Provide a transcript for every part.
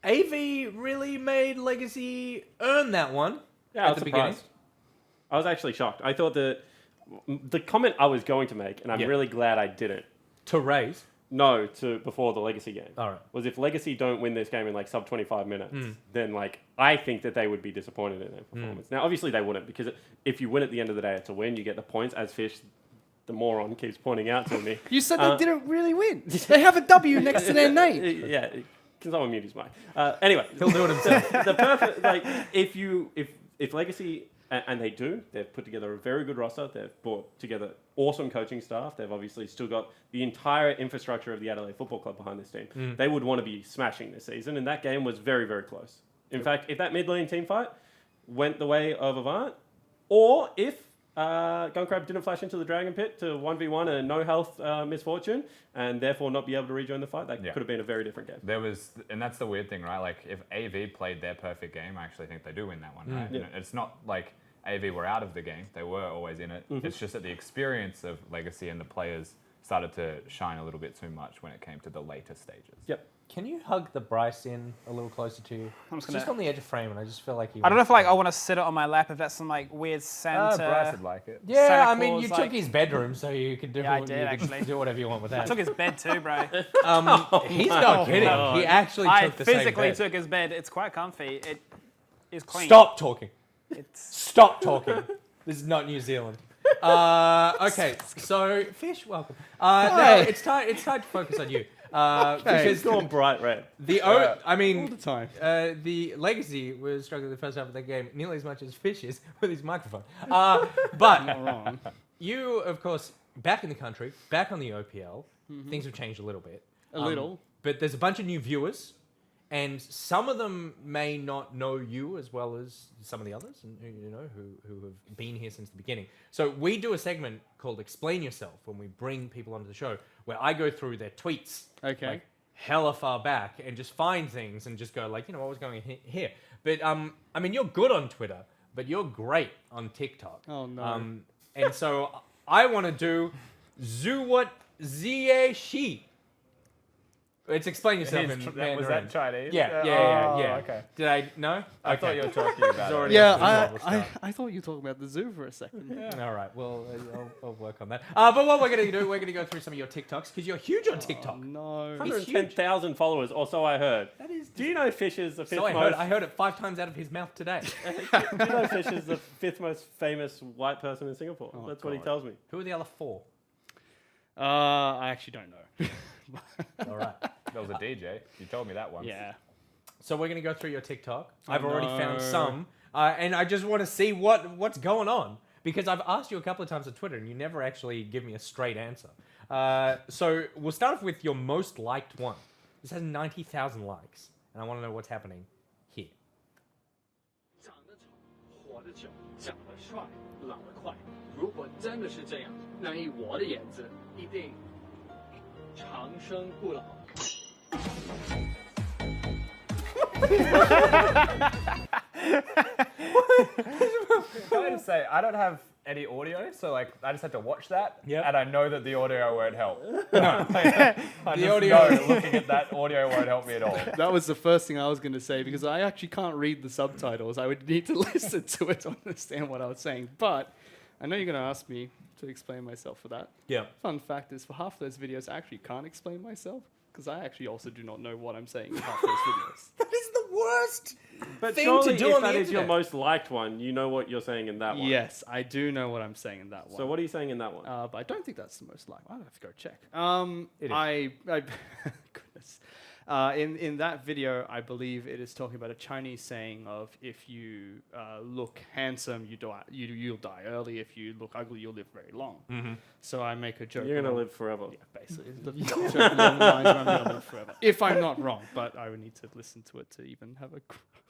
AV really made Legacy earn that one Yeah, at the beginning. I was actually shocked. I thought that the comment I was going to make, and I'm really glad I didn't. To raise. No, before the Legacy game. All right. Was if Legacy don't win this game in like sub 25 minutes, then like I think that they would be disappointed in their performance. Now, obviously they wouldn't, because if you win at the end of the day, it's a win. You get the points, as Fish, the moron, keeps pointing out to me. You said they didn't really win. They have a W next to their name. Yeah, can someone mute his mic? Anyway, He'll do it himself. the perfect like if Legacy. And they do. They've put together a very good roster. They've brought together awesome coaching staff. They've obviously still got the entire infrastructure of the Adelaide Football Club behind this team. They would want to be smashing this season, and that game was very, very close. In fact, if that mid-lane team fight went the way of Avant, or if Gunkrab didn't flash into the Dragon Pit to 1v1 and no health misfortune, and therefore not be able to rejoin the fight, that could have been a very different game. And that's the weird thing, right? Like, if AV played their perfect game, I actually think they do win that one, right? Yeah. It's not like AV were out of the game. They were always in it. It's just that the experience of Legacy and the players started to shine a little bit too much when it came to the later stages. Yep. Can you hug the Bryce in a little closer to you? I'm Just on the edge of frame, and I just feel like he. I don't know if like I want to sit it on my lap if that's some like weird Santa. Bryce would like it. Yeah, Santa I mean, Claus, you like- took his bedroom, so you could do. Yeah, I you did, could actually. do whatever you want with I that. took his bed too, bro. He's not kidding. no. He actually I took the same physically bed. took his bed. It's quite comfy. It is clean. Stop talking. It's Stop talking. This is not New Zealand. Okay, so Fish, welcome. No, it's time. It's time to focus on you. Because It's gone bright red. I mean, All the time. the Legacy was struggling the first half of the game nearly as much as Fish is with his microphone. But Not wrong. you, of course, back in the country, back on the OPL, things have changed a little bit. A little. But there's a bunch of new viewers, and some of them may not know you as well as some of the others, and who have been here since the beginning. So we do a segment called "Explain Yourself" when we bring people onto the show, where I go through their tweets, Okay. like hella far back, and just find things and just go like, what was going on here? But I mean, you're good on Twitter, but you're great on TikTok. Oh, no. And so I want to do "Zu what zie shi." It's explain yourself in Was Mandarin. that Chinese? Yeah. Okay. Did I? No? I thought you were talking about already- it. Yeah, I thought you were talking about the zoo for a second. All right. Well, I'll work on that. But what we're going to do, we're going to go through some of your TikToks because you're huge on TikTok. No. 110,000 followers, or so I heard. That is. Do you know Fish is the fifth So most? I heard it 5 times out of his mouth today. Do you know Fish is the fifth most famous white person in Singapore? Oh, That's what he God. tells me. Who are the other 4? I actually don't know. All right. There was a DJ. You told me that once. Yeah. So we're going to go through your TikTok. I've Oh, already no. found some, and I just want to see what's going on because I've asked you a couple of times on Twitter and you never actually give me a straight answer. So we'll start off with your most liked one. This has 90,000 likes, and I want to know what's happening here. 长得丑，活得久，长得帅，老得快。如果真的是这样，那以我的颜值，一定长生不老。 Can I just say, I don't have any audio, so like I just had to watch that, Yep. and I know that the audio won't help. No. I just audio- know looking at that audio won't help me at all. That was the first thing I was going to say because I actually can't read the subtitles. I would need to listen to it to understand what I was saying. But I know you're going to ask me to explain myself for that. Yeah. Fun fact is, for half those videos, I actually can't explain myself because I actually also do not know what I'm saying in half those videos. That is the worst But thing surely to do if on the that is your internet. most liked one, you know what you're saying in that one. Yes, I do know what I'm saying in that one. So what are you sayed in that one? But I don't think that's the most liked. I'll have to go check. It is. I goodness. In that video, I believe it is talking about a Chinese saying of if you look handsome, you'll die early. If you look ugly, you'll live very long. Mm-hmm. So I make a joke. You're gonna along- live forever. Yeah, basically. The joke along the lines of I'm gonna live forever. If I'm not wrong, but I would need to listen to it to even have a.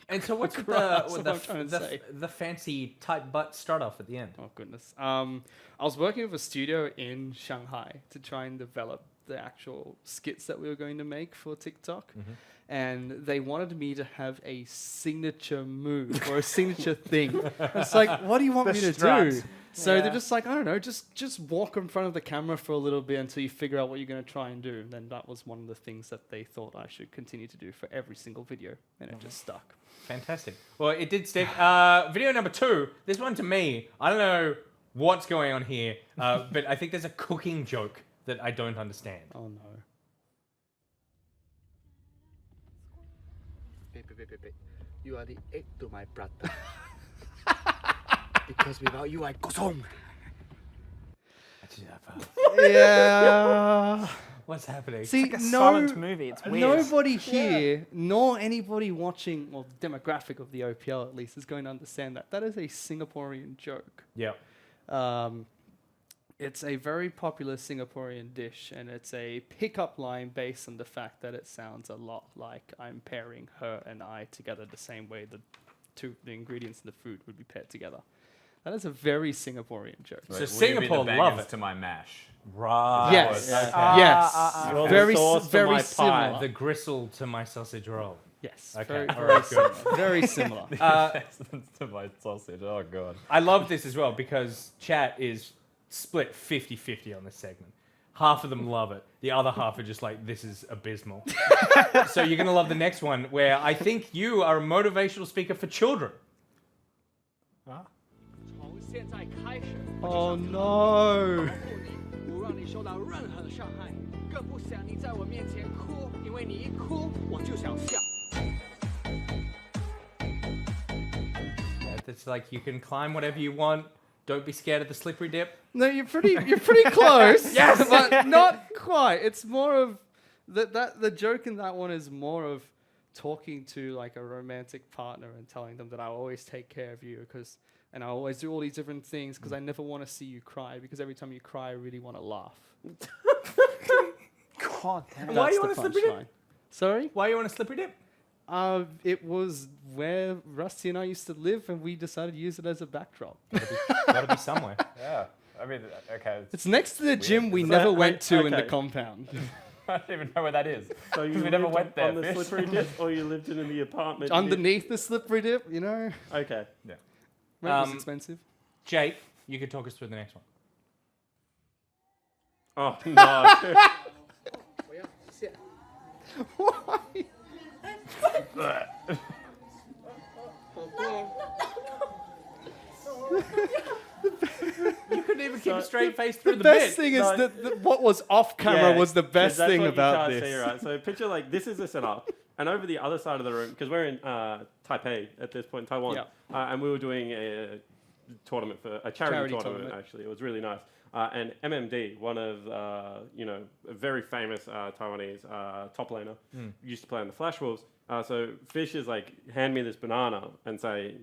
And so what's with grasp the, of what I'm trying to say. the fancy tight butt start off at the end? Oh goodness. I was working with a studio in Shanghai to try and develop the actual skits that we were going to make for TikTok. And they wanted me to have a signature move or a signature thing. It's like, what do you want me to strut. do? So Yeah. they're just like, I don't know, just walk in front of the camera for a little bit until you figure out what you're going to try and do. And then that was one of the things that they thought I should continue to do for every single video, and it just stuck. Fantastic. Well, it did stick. Video number 2. This one to me, I don't know what's going on here, but I think there's a cooking joke that I don't understand. Oh no. Baby, you are the egg to my brother. Because without you, I go home. Yeah. What's happening? See, It's like a silent movie. It's weird. nobody here, nor anybody watching, or demographic of the OPL at least, is going to understand that. That is a Singaporean joke. Yeah. It's a very popular Singaporean dish, and it's a pickup line based on the fact that it sounds a lot like I'm pairing her and I together the same way the ingredients in the food would be paired together. That is a very Singaporean joke. So Will you be Singapore the love bangers it. to my mash. Right. Yes, Okay. yes, You're the sauce to very my pie. similar. The gristle to my sausage roll. Yes, Okay, very, all very right, good. similar. Very similar. To my sausage. Oh god. I love this as well because chat is split 50-50 on this segment. Half of them love it. The other half are just like, this is abysmal. So you're going to love the next one where I think you are a motivational speaker for children. 从现在开始， Oh no! 不让你受到任何的伤害，更不想你在我面前哭，因为你一哭我就想笑。 It's like you can climb whatever you want. Don't be scared of the slippery dip. No, you're pretty close. Yes, but not quite. It's more of the joke in that one is more of talking to like a romantic partner and telling them that I'll always take care of you and I always do all these different things because I never want to see you cry because every time you cry I really want to laugh. God damn. Why That's you the want a slippery dip? punchline. Sorry? Why you want a slippery dip? It was where Rusty and I used to live and we decided to use it as a backdrop. Gotta be somewhere. Yeah. I mean, okay. It's next to the gym we So, never went to in the okay. compound. I don't even know where that is. So you We never lived went there, on the fish. slippery dip, or you lived in the apartment? Underneath the slippery dip, you know? Okay. Yeah. Rent was Um, expensive. Jake, you could talk us through the next one. Oh no. 我要现 Why? 好多。 You couldn't even keep a straight face through The the, best bit. thing is No. that what was off camera Yeah, was the 'cause best that's thing what about you can't this. See, right? So picture like this is the setup, and over the other side of the room, because we're in Taipei at this point, Taiwan, Yeah. and we were doing a tournament for a charity tournament. Actually, it was really nice. And MMD, one of a very famous Taiwanese top laner, used to play on the Flash Wolves. So Fish is like, hand me this banana and say,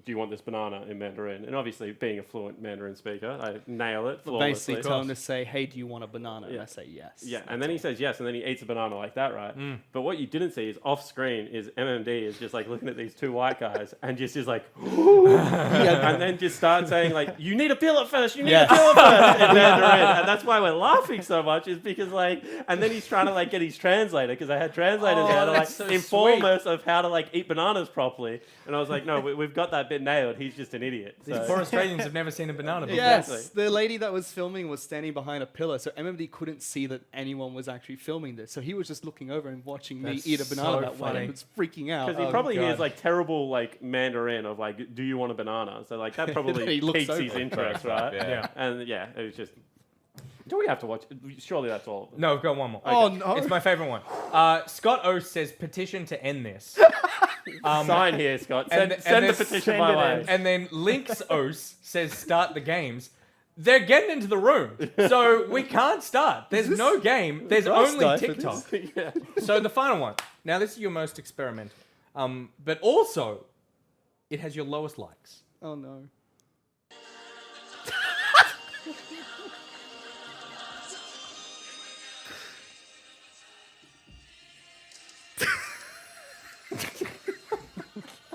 do you want this banana in Mandarin? And obviously, being a fluent Mandarin speaker, I nail it flawlessly. Basically, tell him to say, "Hey, do you want a banana?" And I say yes. Yeah, and then he says yes, and then he eats a banana like that, right? But what you didn't see is off screen is MMD is just like looking at these two white guys and just is like, and then just start saying like, "You need to peel it first. You need to peel it first." in Mandarin, and that's why we're laughing so much is because like, and then he's trying to like get his translator because I had translators there to like that's so inform sweet. us of how to like eat bananas properly, and I was like, "No, we've got that bit nailed. He's just an idiot." These So- poor Australians have never seen a banana before. Yes, Exactly. the lady that was filming was standing behind a pillar, so MMD couldn't see that anyone was actually filming this. So he was just looking over and watching That's me eat a banana so that way funny. and was freaking out. Because he Oh, probably God. hears like terrible like Mandarin of like, do you want a banana? So like that He probably looks piques his over. interest, right? Yeah. Yeah. And yeah, it was just. Do we have to watch? Surely that's all. Of it. No, I've got one more. Oh no! It's my favorite one. Scott O says petition to end this. Sign here, Scott. Send, and send the this- petition send my it way. in. And then Links Ose says start the games. They're getting into the room, so we can't start. There's no game. There's Last only night for TikTok. Yeah. So the final one. Now this is your most experimental, but also it has your lowest likes. Oh no!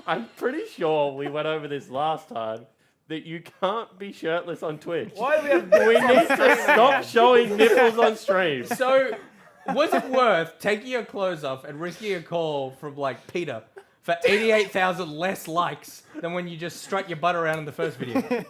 I'm pretty sure we went over this last time. That you can't be shirtless on Twitch. Why do we have We need to stop showing nipples on stream. So was it worth taking your clothes off and risking a call from like Peter for 88,000 less likes than when you just strut your butt around in the first video?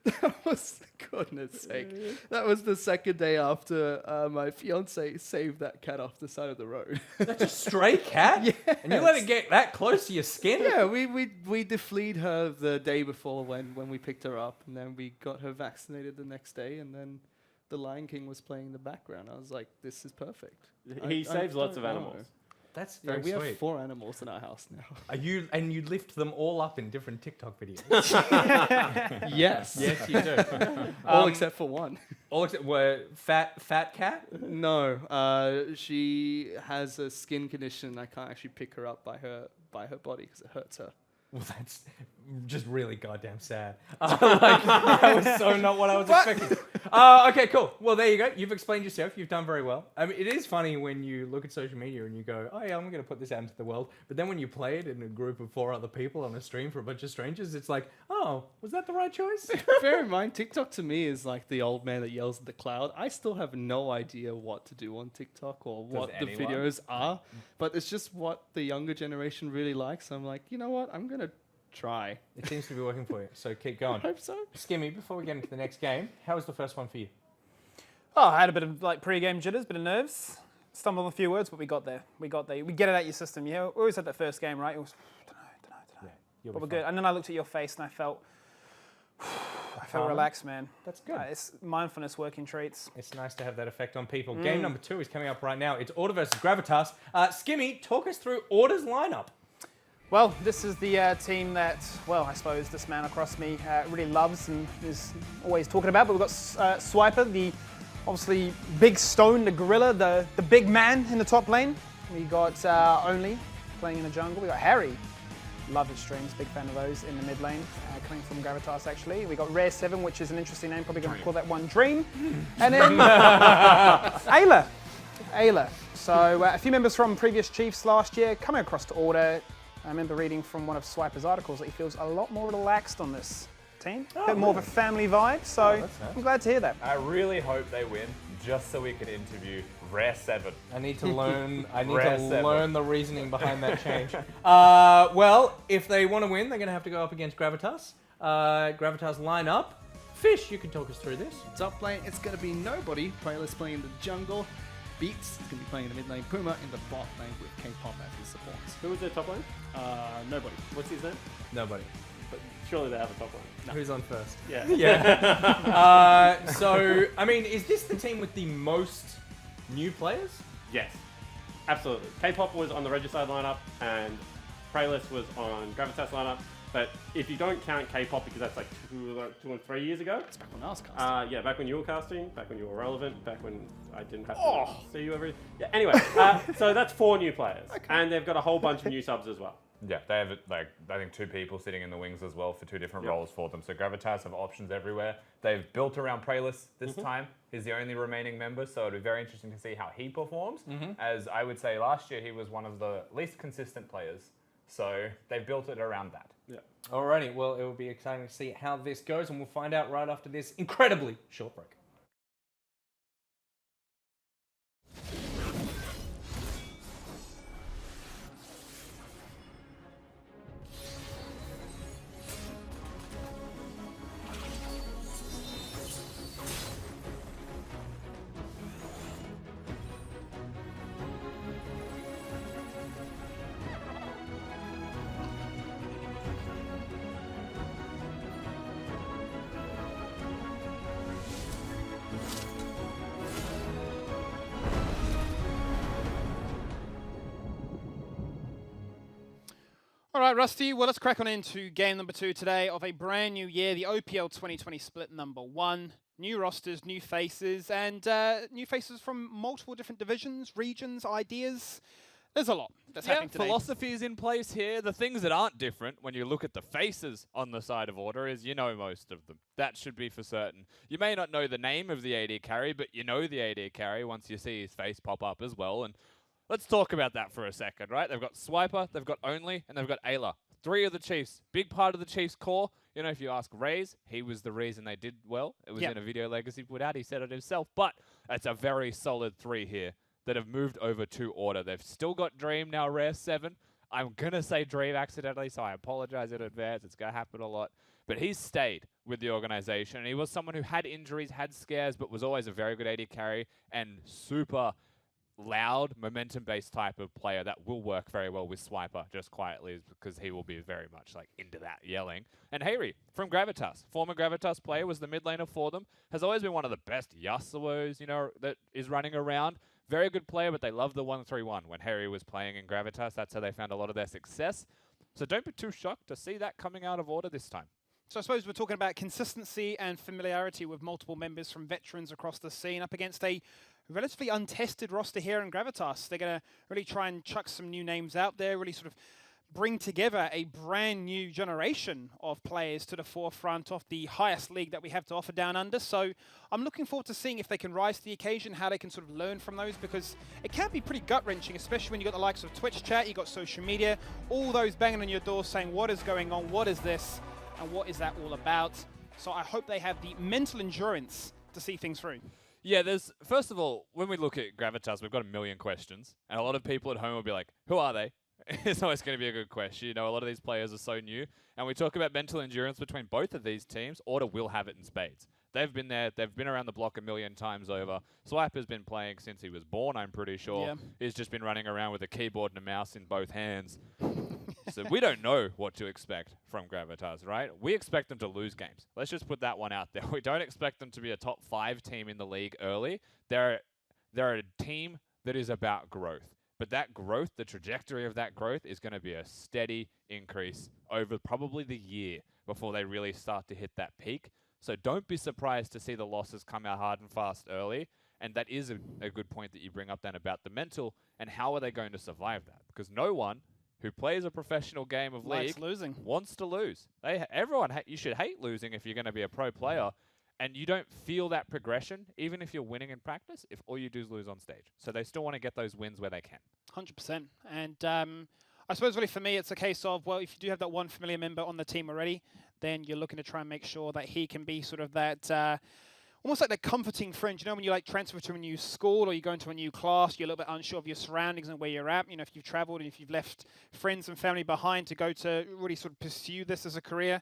That was, goodness sake, that was the second day after my fiance saved that cat off the side of the road. That's a stray cat? Yes. And you let it get that close to your skin? Yeah, we defleed her the day before when we picked her up, and then we got her vaccinated the next day, and then the Lion King was playing in the background. I was like, this is perfect. He saves lots don't of know. animals. That's Yeah, very we sweet. have 4 animals in our house now. You lift them all up in different TikTok videos. Yes. Yes, you do. All except for one. All except were fat cat? No, she has a skin condition. I can't actually pick her up by her body because it hurts her. Well, that's just really goddamn sad. That was so not what I was expecting. Okay, cool. Well, there you go. You've explained yourself. You've done very well. I mean, it is funny when you look at social media and you go, oh, yeah, I'm going to put this out into the world. But then when you play it in a group of 4 other people on a stream for a bunch of strangers, it's like, oh, was that the right choice? Bear in mind, TikTok to me is like the old man that yells at the cloud. I still have no idea what to do on TikTok or what the anyone? videos are, but it's just what the younger generation really likes. I'm like, you know what? I'm going to try. It seems to be working for you. So keep I going. hope so. Skimmy, before we get into the next game, how was the first one for you? Oh, I had a bit of like pre-game jitters, bit of nerves. Stumbled on a few words, but we got there. We get it out your system. Yeah, we always had that first game, right? It was, don't know. You'll But be we're fine. good. And then I looked at your face and I felt Calm. relaxed, man. That's good. It's mindfulness working treats. It's nice to have that effect on people. Game number 2 is coming up right now. It's Order versus Gravitas. Skimmy, talk us through Order's lineup. Well, this is the team that, well, I suppose this man across me really loves and is always talking about. But we've got Swiper, the obviously big stone, the gorilla, the big man in the top lane. We got Only playing in the jungle. We got Harry, love his streams, big fan of those in the mid lane, coming from Gravitas actually. We got Rare 7, which is an interesting name, probably going to call that one Dream. And then Ayla. So a few members from previous Chiefs last year coming across to Order. I remember reading from one of Swiper's articles that he feels a lot more relaxed on this team. A bit more of a family vibe, so that's nice. I'm glad to hear that. I really hope they win, just so we can interview Rare 7. I need to learn. I need Rare to 7. learn the reasoning behind that change. Well, if they want to win, they're going to have to go up against Gravitas. Gravitas lineup. Fish, you can talk us through this. Top lane, it's going to be Nobody. Playlist playing in the jungle. Beats is going to be playing in the mid lane. Puma in the bot lane with K-pop as his supports. Who was their top lane? Nobody. What's his name? Nobody. But surely they have a top lane. Who's on first? Yeah. Yeah. So, I mean, is this the team with the most new players? Yes. Absolutely. K-pop was on the Regicide lineup and Praylist was on Gravitas lineup. But if you don't count K-pop, because that's like 2 or 3 years ago. It's back when I was casting. Yeah, back when you were casting, back when you were relevant, back when I didn't have to see you every. Yeah. Anyway, so that's 4 new players, and they've got a whole bunch of new subs as well. Yeah, they have like I think 2 people sitting in the wings as well for 2 different roles for them. So Gravitas have options everywhere. They've built around Praylist this time. He's the only remaining member, so it'll be very interesting to see how he performs. As I would say last year, he was one of the least consistent players. So they've built it around that. Yeah. Alrighty, well, it will be exciting to see how this goes, and we'll find out right after this incredibly short break. All right, Rusty, well, let's crack on into game number 2 today of a brand new year, the OPL 2020 split number 1. New rosters, new faces, and new faces from multiple different divisions, regions, ideas. There's a lot that's happening today. Philosophy is in place here. The things that aren't different when you look at the faces on the side of Order is you know most of them. That should be for certain. You may not know the name of the AD carry, but you know the AD carry once you see his face pop up as well. And let's talk about that for a second, right? They've got Swiper, they've got Only, and they've got Ayla. 3 of the Chiefs. Big part of the Chiefs' core. You know, if you ask Raze, he was the reason they did well. It was in a video Legacy put out. He said it himself. But it's a very solid 3 here that have moved over to Order. They've still got Dream, now Rare 7. I'm going to say Dream accidentally, so I apologize in advance. It's going to happen a lot. But he's stayed with the organization, and he was someone who had injuries, had scares, but was always a very good AD carry and super loud, momentum-based type of player that will work very well with Swiper, just quietly, because he will be very much like into that yelling. And Hayri from Gravitas, former Gravitas player, was the mid laner for them, has always been one of the best Yasuos, you know, that is running around. Very good player, but they love the 1-3-1 when Hayri was playing in Gravitas. That's how they found a lot of their success. So don't be too shocked to see that coming out of Order this time. So I suppose we're talking about consistency and familiarity with multiple members from veterans across the scene up against a relatively untested roster here in Gravitas. They're going to really try and chuck some new names out there, really sort of bring together a brand new generation of players to the forefront of the highest league that we have to offer down under. So I'm looking forward to seeing if they can rise to the occasion, how they can sort of learn from those, because it can be pretty gut-wrenching, especially when you've got the likes of Twitch chat, you've got social media, all those banging on your door saying, what is going on, what is this, and what is that all about? So I hope they have the mental endurance to see things through. Yeah, first of all, when we look at Gravitas, we've got a million questions, and a lot of people at home will be like, who are they? It's always going to be a good question. You know, a lot of these players are so new, and we talk about mental endurance between both of these teams. Order will have it in spades. They've been there. They've been around the block a million times over. Swiper's been playing since he was born, I'm pretty sure. Yeah. He's just been running around with a keyboard and a mouse in both hands. So we don't know what to expect from Gravitas, right? We expect them to lose games. Let's just put that one out there. We don't expect them to be a top 5 team in the league early. They're a team that is about growth. But that growth, the trajectory of that growth is going to be a steady increase over probably the year before they really start to hit that peak. So don't be surprised to see the losses come out hard and fast early. And that is a good point that you bring up then about the mental and how are they going to survive that? Because no one who plays a professional game of Likes league losing. wants to lose. You should hate losing if you're going to be a pro player. And you don't feel that progression, even if you're winning in practice, if all you do is lose on stage. So they still want to get those wins where they can. 100%. And I suppose really for me, it's a case of, well, if you do have that one familiar member on the team already, then you're looking to try and make sure that he can be sort of that, almost like that comforting friend. You know, when you like transfer to a new school or you go into a new class, you're a little bit unsure of your surroundings and where you're at. You know, if you've traveled and if you've left friends and family behind to go to really sort of pursue this as a career,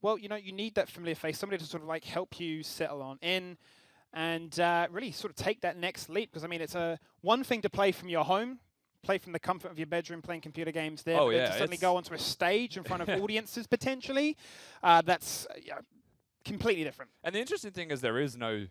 well, you know, you need that familiar face, somebody to sort of like help you settle on in and really sort of take that next leap. Because, I mean, it's one thing to play from your home, play from the comfort of your bedroom, playing computer games there. Oh, but yeah, to suddenly go onto a stage in front of audiences potentially, that's completely different. And the interesting thing is there's no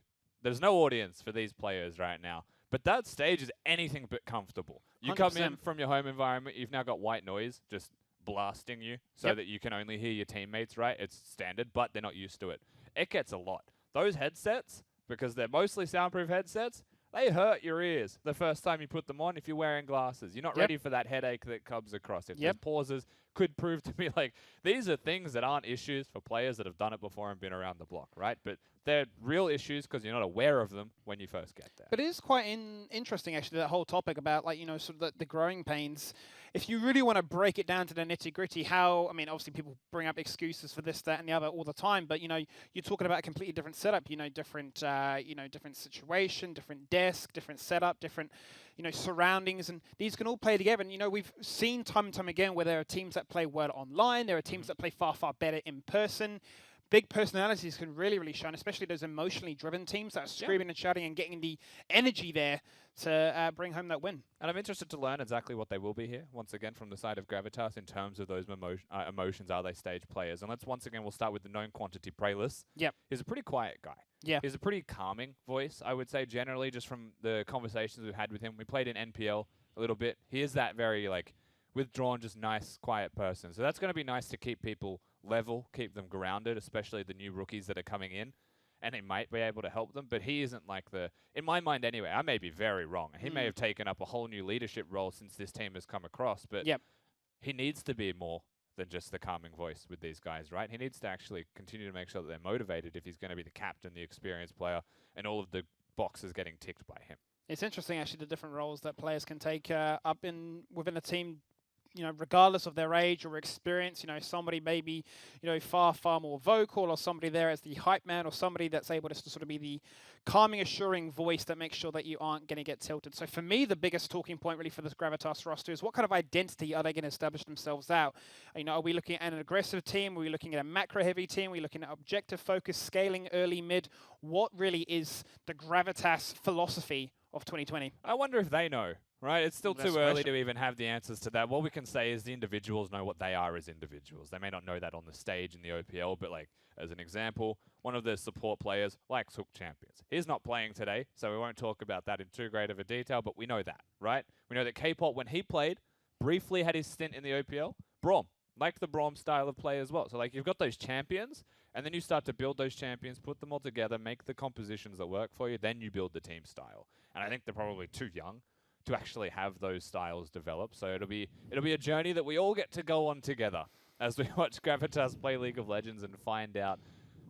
audience for these players right now. But that stage is anything but comfortable. You come in 100%. from your home environment, you've now got white noise just blasting you so that you can only hear your teammates, right? It's standard, but they're not used to it. It gets a lot. Those headsets, because they're mostly soundproof headsets, they hurt your ears the first time you put them on if you're wearing glasses. You're not ready for that headache that comes across. If there's pauses, could prove to be like, these are things that aren't issues for players that have done it before and been around the block, right? But they're real issues because you're not aware of them when you first get there. But it is quite interesting, actually, that whole topic about, like, you know, sort of the growing pains. If you really want to break it down to the nitty-gritty, I mean, obviously people bring up excuses for this, that, and the other all the time, but, you know, you're talking about a completely different setup, you know, different situation, different desk, different setup, different, you know, surroundings, and these can all play together. And, you know, we've seen time and time again where there are teams that play well online, there are teams that play far, far better in person. Big personalities can really, really shine, especially those emotionally driven teams that are screaming and shouting and getting the energy there to bring home that win. And I'm interested to learn exactly what they will be here, once again, from the side of Gravitas in terms of those emotions. Are they stage players? And we'll start with the known quantity, Prayless. Yep. He's a pretty quiet guy. Yeah. He's a pretty calming voice, I would say, generally, just from the conversations we've had with him. We played in NPL a little bit. He is that very, like, withdrawn, just nice, quiet person. So that's going to be nice to keep people level, keep them grounded, especially the new rookies that are coming in. And he might be able to help them, but he isn't like in my mind anyway, I may be very wrong. He may have taken up a whole new leadership role since this team has come across, but he needs to be more than just the calming voice with these guys, right? He needs to actually continue to make sure that they're motivated if he's going to be the captain, the experienced player, and all of the boxes getting ticked by him. It's interesting, actually, the different roles that players can take up within a team, regardless of their age or experience, somebody maybe, far, far more vocal, or somebody there as the hype man, or somebody that's able to sort of be the calming, assuring voice that makes sure that you aren't going to get tilted. So for me, the biggest talking point really for this Gravitas roster is what kind of identity are they going to establish themselves out? Are we looking at an aggressive team? Are we looking at a macro-heavy team? Are we looking at objective focus, scaling early, mid? What really is the Gravitas philosophy of 2020? I wonder if they know. Right, it's still That's too the early question. to even have the answers to that. What we can say is the individuals know what they are as individuals. They may not know that on the stage in the OPL, but like as an example, one of their support players likes Hook Champions. He's not playing today, so we won't talk about that in too great of a detail, but we know that, right? We know that K-Pop, when he played, briefly had his stint in the OPL. Braum, like the Braum style of play as well. So like you've got those champions, and then you start to build those champions, put them all together, make the compositions that work for you, then you build the team style. And I think they're probably too young to actually have those styles develop. So it'll be a journey that we all get to go on together as we watch Gravitas play League of Legends and find out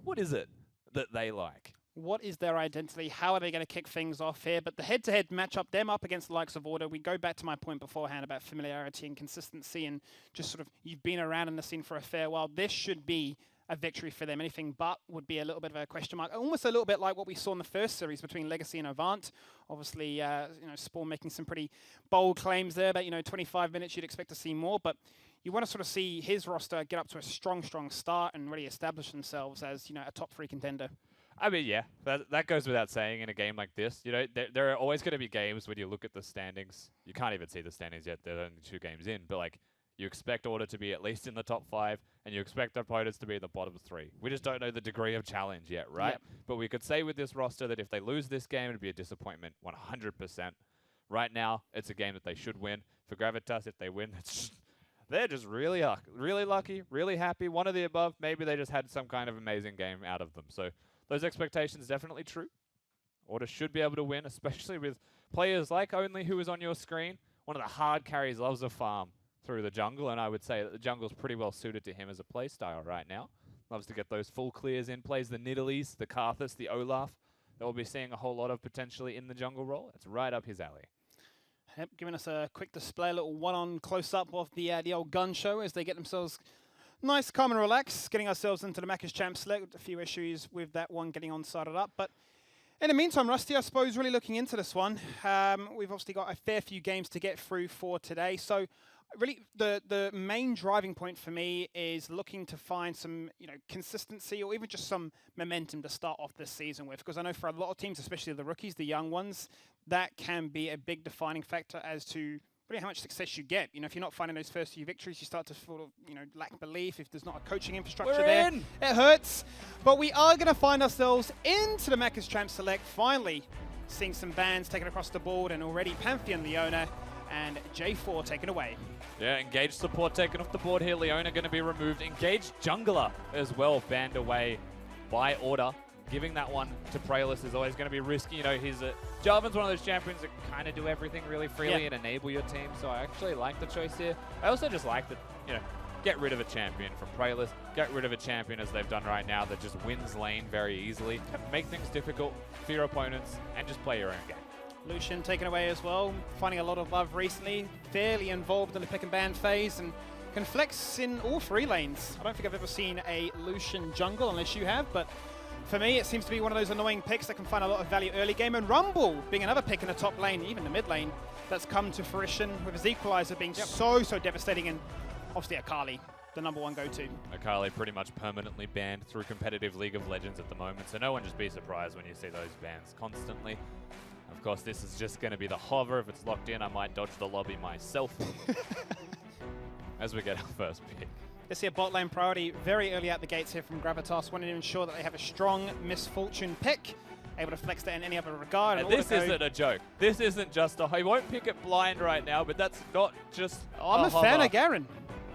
what is it that they like. What is their identity? How are they going to kick things off here? But the head-to-head matchup, them up against the likes of Order, we go back to my point beforehand about familiarity and consistency and just sort of you've been around in the scene for a fair while. This should be a victory for them. Anything but would be a little bit of a question mark. Almost a little bit like what we saw in the first series between Legacy and Avant. Obviously, Spawn making some pretty bold claims there, but 25 minutes you'd expect to see more. But you want to sort of see his roster get up to a strong start and really establish themselves as a top 3 contender. I mean, yeah, that goes without saying in a game like this. There are always going to be games when you look at the standings. You can't even see the standings yet. They're only 2 games in, but like you expect Order to be at least in the top 5, and you expect opponents to be in the bottom 3. We just don't know the degree of challenge yet, right? Yep. But we could say with this roster that if they lose this game, it'd be a disappointment 100%. Right now, it's a game that they should win. For Gravitas, if they win, they're just really lucky, really happy. One of the above. Maybe they just had some kind of amazing game out of them. So those expectations definitely true. Order should be able to win, especially with players like Only, who is on your screen. One of the hard carries loves a farm through the jungle, and I would say that the jungle's pretty well suited to him as a play style right now. Loves to get those full clears in, plays the Nidalees, the Karthus, the Olaf. That we'll be seeing a whole lot of potentially in the jungle role. It's right up his alley. Yep, giving us a quick display, a little one-on close-up of the old gun show as they get themselves nice, calm and relaxed, getting ourselves into the Macca's Champ Select. A few issues with that one getting on-sided up, but in the meantime, Rusty, I suppose really looking into this one, we've obviously got a fair few games to get through for today, so really the main driving point for me is looking to find some consistency or even just some momentum to start off this season with, because I know for a lot of teams, especially the rookies, the young ones, that can be a big defining factor as to really how much success you get. If you're not finding those first few victories, you start to sort of lack belief. If there's not a coaching infrastructure there, it hurts. But we are going to find ourselves into the Macca's Champ Select, finally seeing some bans taken across the board, and already Pantheon Leona and J4 taken away. Yeah, Engaged support taken off the board here. Leona going to be removed. Engaged Jungler as well, banned away by Order. Giving that one to Praelis is always going to be risky. Jarvan's one of those champions that kind of do everything really freely and enable your team. So I actually like the choice here. I also just like that, get rid of a champion from Praelis. Get rid of a champion, as they've done right now, that just wins lane very easily. Make things difficult for your opponents and just play your own game. Lucian taken away as well, finding a lot of love recently, fairly involved in the pick and ban phase, and can flex in all 3 lanes. I don't think I've ever seen a Lucian jungle, unless you have, but for me, it seems to be one of those annoying picks that can find a lot of value early game, and Rumble being another pick in the top lane, even the mid lane, that's come to fruition, with his equalizer being so devastating, and obviously Akali, the #1 go-to. Akali pretty much permanently banned through competitive League of Legends at the moment, so no one just be surprised when you see those bans constantly. Of course, this is just going to be the hover. If it's locked in, I might dodge the lobby myself as we get our first pick. Let's see a bot lane priority very early out the gates here from Gravitas, wanting to ensure that they have a strong Misfortune pick, able to flex that in any other regard. And this isn't a joke. This isn't just he won't pick it blind right now, but that's not just I'm a fan of Garen.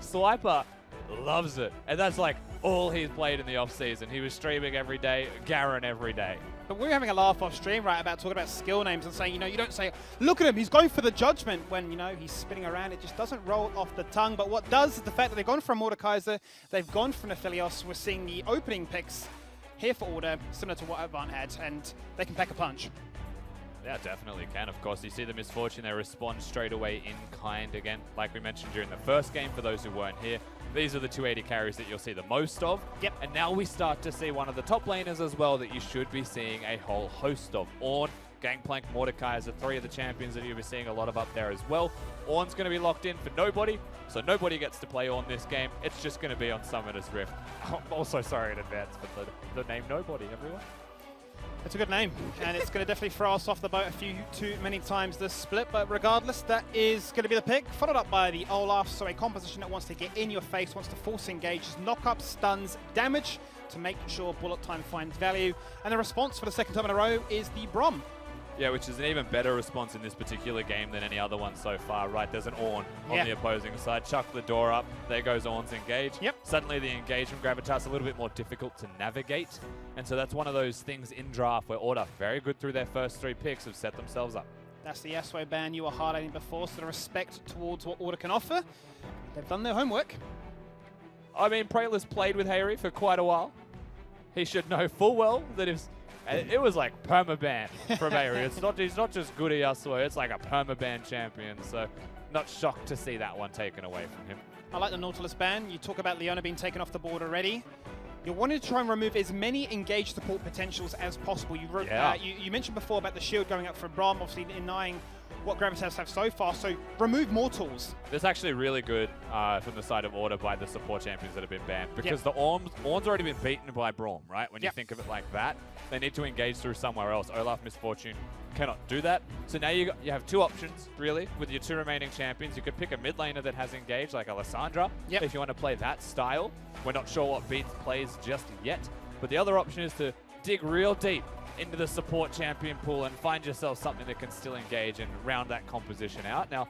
Swiper loves it. And that's like all he's played in the off-season. He was streaming every day, Garen every day. But we're having a laugh off stream, right, about talking about skill names and saying, you don't say, look at him, he's going for the judgment, when, he's spinning around. It just doesn't roll off the tongue. But what does is the fact that they've gone from Mordekaiser, they've gone from Aphelios. We're seeing the opening picks here for Order, similar to what Avant had, and they can pack a punch. Yeah, definitely can. Of course, you see the misfortune, they respond straight away in kind again. Like we mentioned during the first game, for those who weren't here, these are the two AD carries that you'll see the most of. Yep. And now we start to see one of the top laners as well that you should be seeing a whole host of. Ornn, Gangplank, Mordecai is the three of the champions that you'll be seeing a lot of up there as well. Ornn's going to be locked in for nobody, so nobody gets to play Ornn this game. It's just going to be on Summoner's Rift. I'm also sorry in advance for the name Nobody, everyone. It's a good name, and it's going to definitely throw us off the boat too many times this split, but regardless, that is going to be the pick, followed up by the Olaf, so a composition that wants to get in your face, wants to force engage, knock up, stuns, damage, to make sure bullet time finds value, and the response for the second time in a row is the Brom. Yeah, which is an even better response in this particular game than any other one so far, right? There's an Ornn on the opposing side. Chuck the door up. There goes Ornn's engage. Yep. Suddenly the engage from Gravitas a little bit more difficult to navigate. And so that's one of those things in draft where Order, very good through their first 3 picks, have set themselves up. That's the Yasuo ban you were highlighting before, so the respect towards what Order can offer. They've done their homework. I mean, Praelis played with Hayri for quite a while. He should know full well that if... It was like permaban from Hayri. He's not just good at Yasuo, it's like a permaban champion. So not shocked to see that one taken away from him. I like the Nautilus ban. You talk about Leona being taken off the board already. You wanted to try and remove as many engaged support potentials as possible. You mentioned before about the shield going up for Brom, obviously denying what Gravitas have so far, so remove more tools. That's actually really good from the side of Order by the support champions that have been banned, because the Ornn's already been beaten by Braum, right? When you think of it like that, they need to engage through somewhere else. Olaf, Misfortune cannot do that. So now you have 2 options, really, with your 2 remaining champions. You could pick a mid laner that has engaged, like Alessandra, if you want to play that style. We're not sure what Beats plays just yet, but the other option is to dig real deep into the support champion pool and find yourself something that can still engage and round that composition out. Now,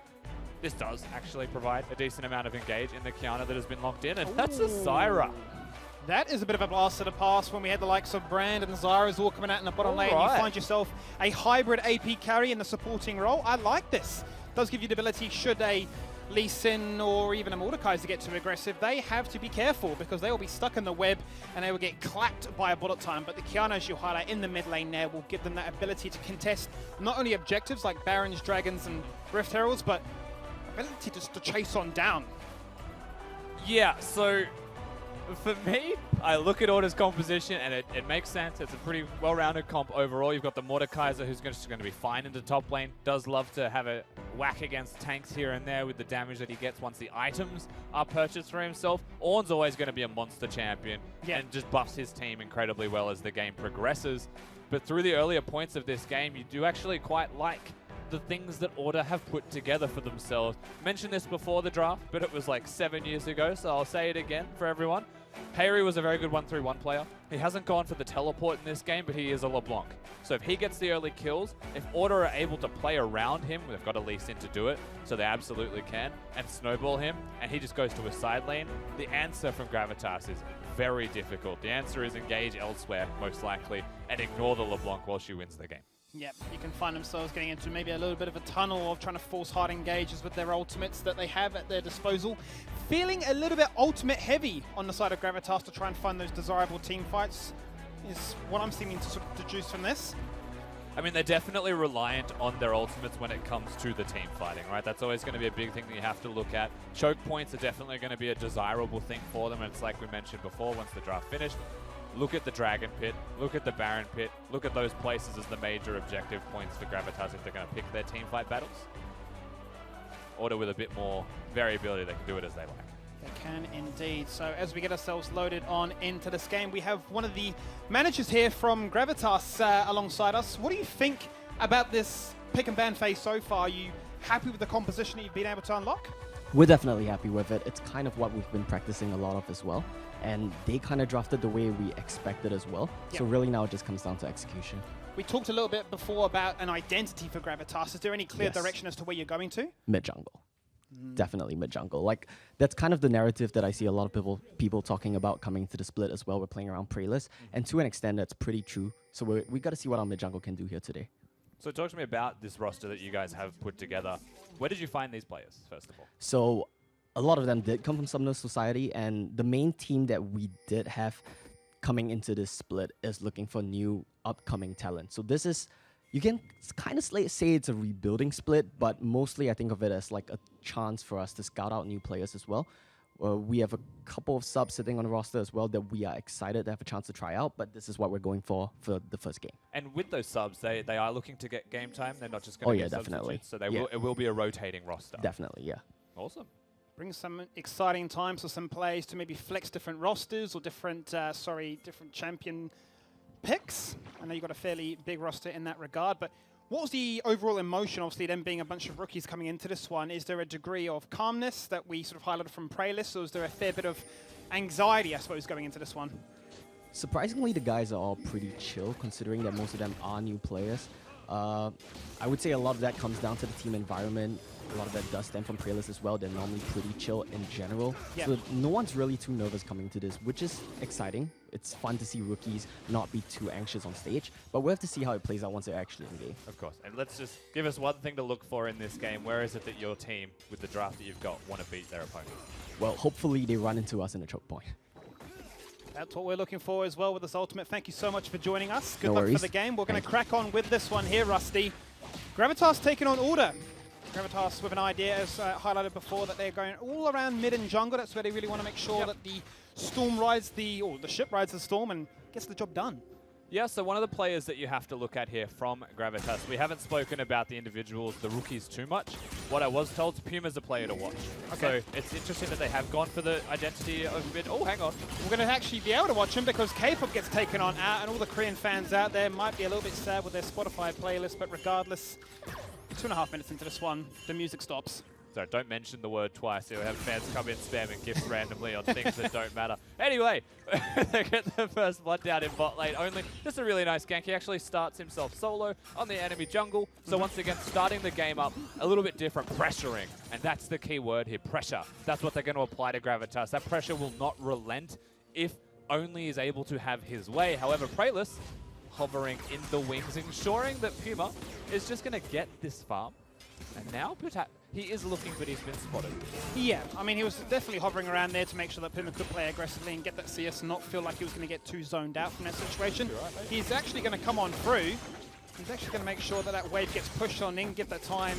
this does actually provide a decent amount of engage in the Kiana that has been locked in, and that's a Zyra. That is a bit of a blast to the past when we had the likes of Brand and Zyra's all coming out in the bottom lane. You find yourself a hybrid AP carry in the supporting role. I like this. Does give you the ability, should a Lee Sin or even a Mordecai to get too aggressive, they have to be careful because they will be stuck in the web and they will get clapped by a bullet time. But the Kiana, as you highlight in the mid lane there, will give them that ability to contest not only objectives like Barons, Dragons and Rift Heralds, but ability just to chase on down. Yeah, so for me, I look at Order's composition and it makes sense. It's a pretty well-rounded comp overall. You've got the Mordekaiser, who's just going to be fine in the top lane. Does love to have a whack against tanks here and there with the damage that he gets once the items are purchased for himself. Ornn's always going to be a monster champion and just buffs his team incredibly well as the game progresses. But through the earlier points of this game, you do actually quite like the things that Order have put together for themselves. Mentioned this before the draft, but it was like 7 years ago, so I'll say it again for everyone. Hayri was a very good 1-3-1 player. He hasn't gone for the teleport in this game, but he is a LeBlanc. So if he gets the early kills, if Order are able to play around him, they've got a Lee Sin to do it, so they absolutely can, and snowball him, and he just goes to his side lane, the answer from Gravitas is very difficult. The answer is engage elsewhere, most likely, and ignore the LeBlanc while she wins the game. Yep, you can find themselves getting into maybe a little bit of a tunnel of trying to force hard engages with their ultimates that they have at their disposal. Feeling a little bit ultimate heavy on the side of Gravitas to try and find those desirable team fights is what I'm seeming to sort of deduce from this. I mean, they're definitely reliant on their ultimates when it comes to the team fighting, right? That's always going to be a big thing that you have to look at. Choke points are definitely going to be a desirable thing for them, and it's like we mentioned before, once the draft finished, look at the Dragon Pit, look at the Baron Pit, look at those places as the major objective points for Gravitas if they're going to pick their team fight battles. Order with a bit more variability, they can do it as they like. They can indeed. So as we get ourselves loaded on into this game, we have one of the managers here from Gravitas alongside us. What do you think about this pick and ban phase so far? Are you happy with the composition that you've been able to unlock? We're definitely happy with it. It's kind of what we've been practicing a lot of as well. And they kind of drafted the way we expected as well. Yep. So really now it just comes down to execution. We talked a little bit before about an identity for Gravitas. Is there any clear direction as to where you're going to? Mid-jungle. Definitely mid-jungle. Like, that's kind of the narrative that I see a lot of people talking about coming to the split as well. We're playing around Praelis. And to an extent, that's pretty true. So we got to see what our mid-jungle can do here today. So talk to me about this roster that you guys have put together. Where did you find these players, first of all? So a lot of them did come from Summoner Society, and the main team that we did have coming into this split is looking for new upcoming talent. So this is you can kind of say it's a rebuilding split, but mostly I think of it as like a chance for us to scout out new players as well. We have a couple of subs sitting on the roster as well that we are excited to have a chance to try out, but this is what we're going for the first game. And with those subs, they are looking to get game time. They're not just going to be definitely. substitutes, so it will be a rotating roster. Definitely, yeah. Awesome. Brings some exciting times for some players to maybe flex different rosters or different champion picks. I know you've got a fairly big roster in that regard, but what was the overall emotion, obviously, them being a bunch of rookies coming into this one? Is there a degree of calmness that we sort of highlighted from Praylist, or is there a fair bit of anxiety, I suppose, going into this one? Surprisingly, the guys are all pretty chill, considering that most of them are new players. I would say a lot of that comes down to the team environment. A lot of that does stem from Praylist as well. They're normally pretty chill in general. Yeah. So no one's really too nervous coming to this, which is exciting. It's fun to see rookies not be too anxious on stage, but we'll have to see how it plays out once they're actually in game. Of course. And let's just give us one thing to look for in this game. Where is it that your team, with the draft that you've got, want to beat their opponents? Well, hopefully they run into us in a choke point. That's what we're looking for as well with this Ultimate. Thank you so much for joining us. Good No luck worries. for the game. We're going to crack on with this one here, Rusty. Gravitas taking on Order. Gravitas with an idea, as highlighted before, that they're going all around mid and jungle. That's where they really want to make sure that the storm rides the ship rides the storm and gets the job done. Yeah, so one of the players that you have to look at here from Gravitas, we haven't spoken about the individuals, the rookies, too much. What I was told, Puma's a player to watch. Okay. So it's interesting that they have gone for the identity of mid. Oh, hang on. We're going to actually be able to watch him because K-pop gets taken on out, and all the Korean fans out there might be a little bit sad with their Spotify playlist, but regardless, 2.5 minutes into this one, the music stops. So don't mention the word twice. You'll have fans come in spamming gifts randomly on things that don't matter. Anyway, they get the first blood down in bot lane only. Just a really nice gank. He actually starts himself solo on the enemy jungle. So once again, starting the game up a little bit different, pressuring. And that's the key word here, pressure. That's what they're going to apply to Gravitas. That pressure will not relent if only is able to have his way. However, Praylist hovering in the wings, ensuring that Puma is just going to get this farm. And now, he is looking, but he's been spotted. Yeah, I mean, he was definitely hovering around there to make sure that Puma could play aggressively and get that CS and not feel like he was going to get too zoned out from that situation. He's actually going to come on through. He's actually going to make sure that that wave gets pushed on in, get that time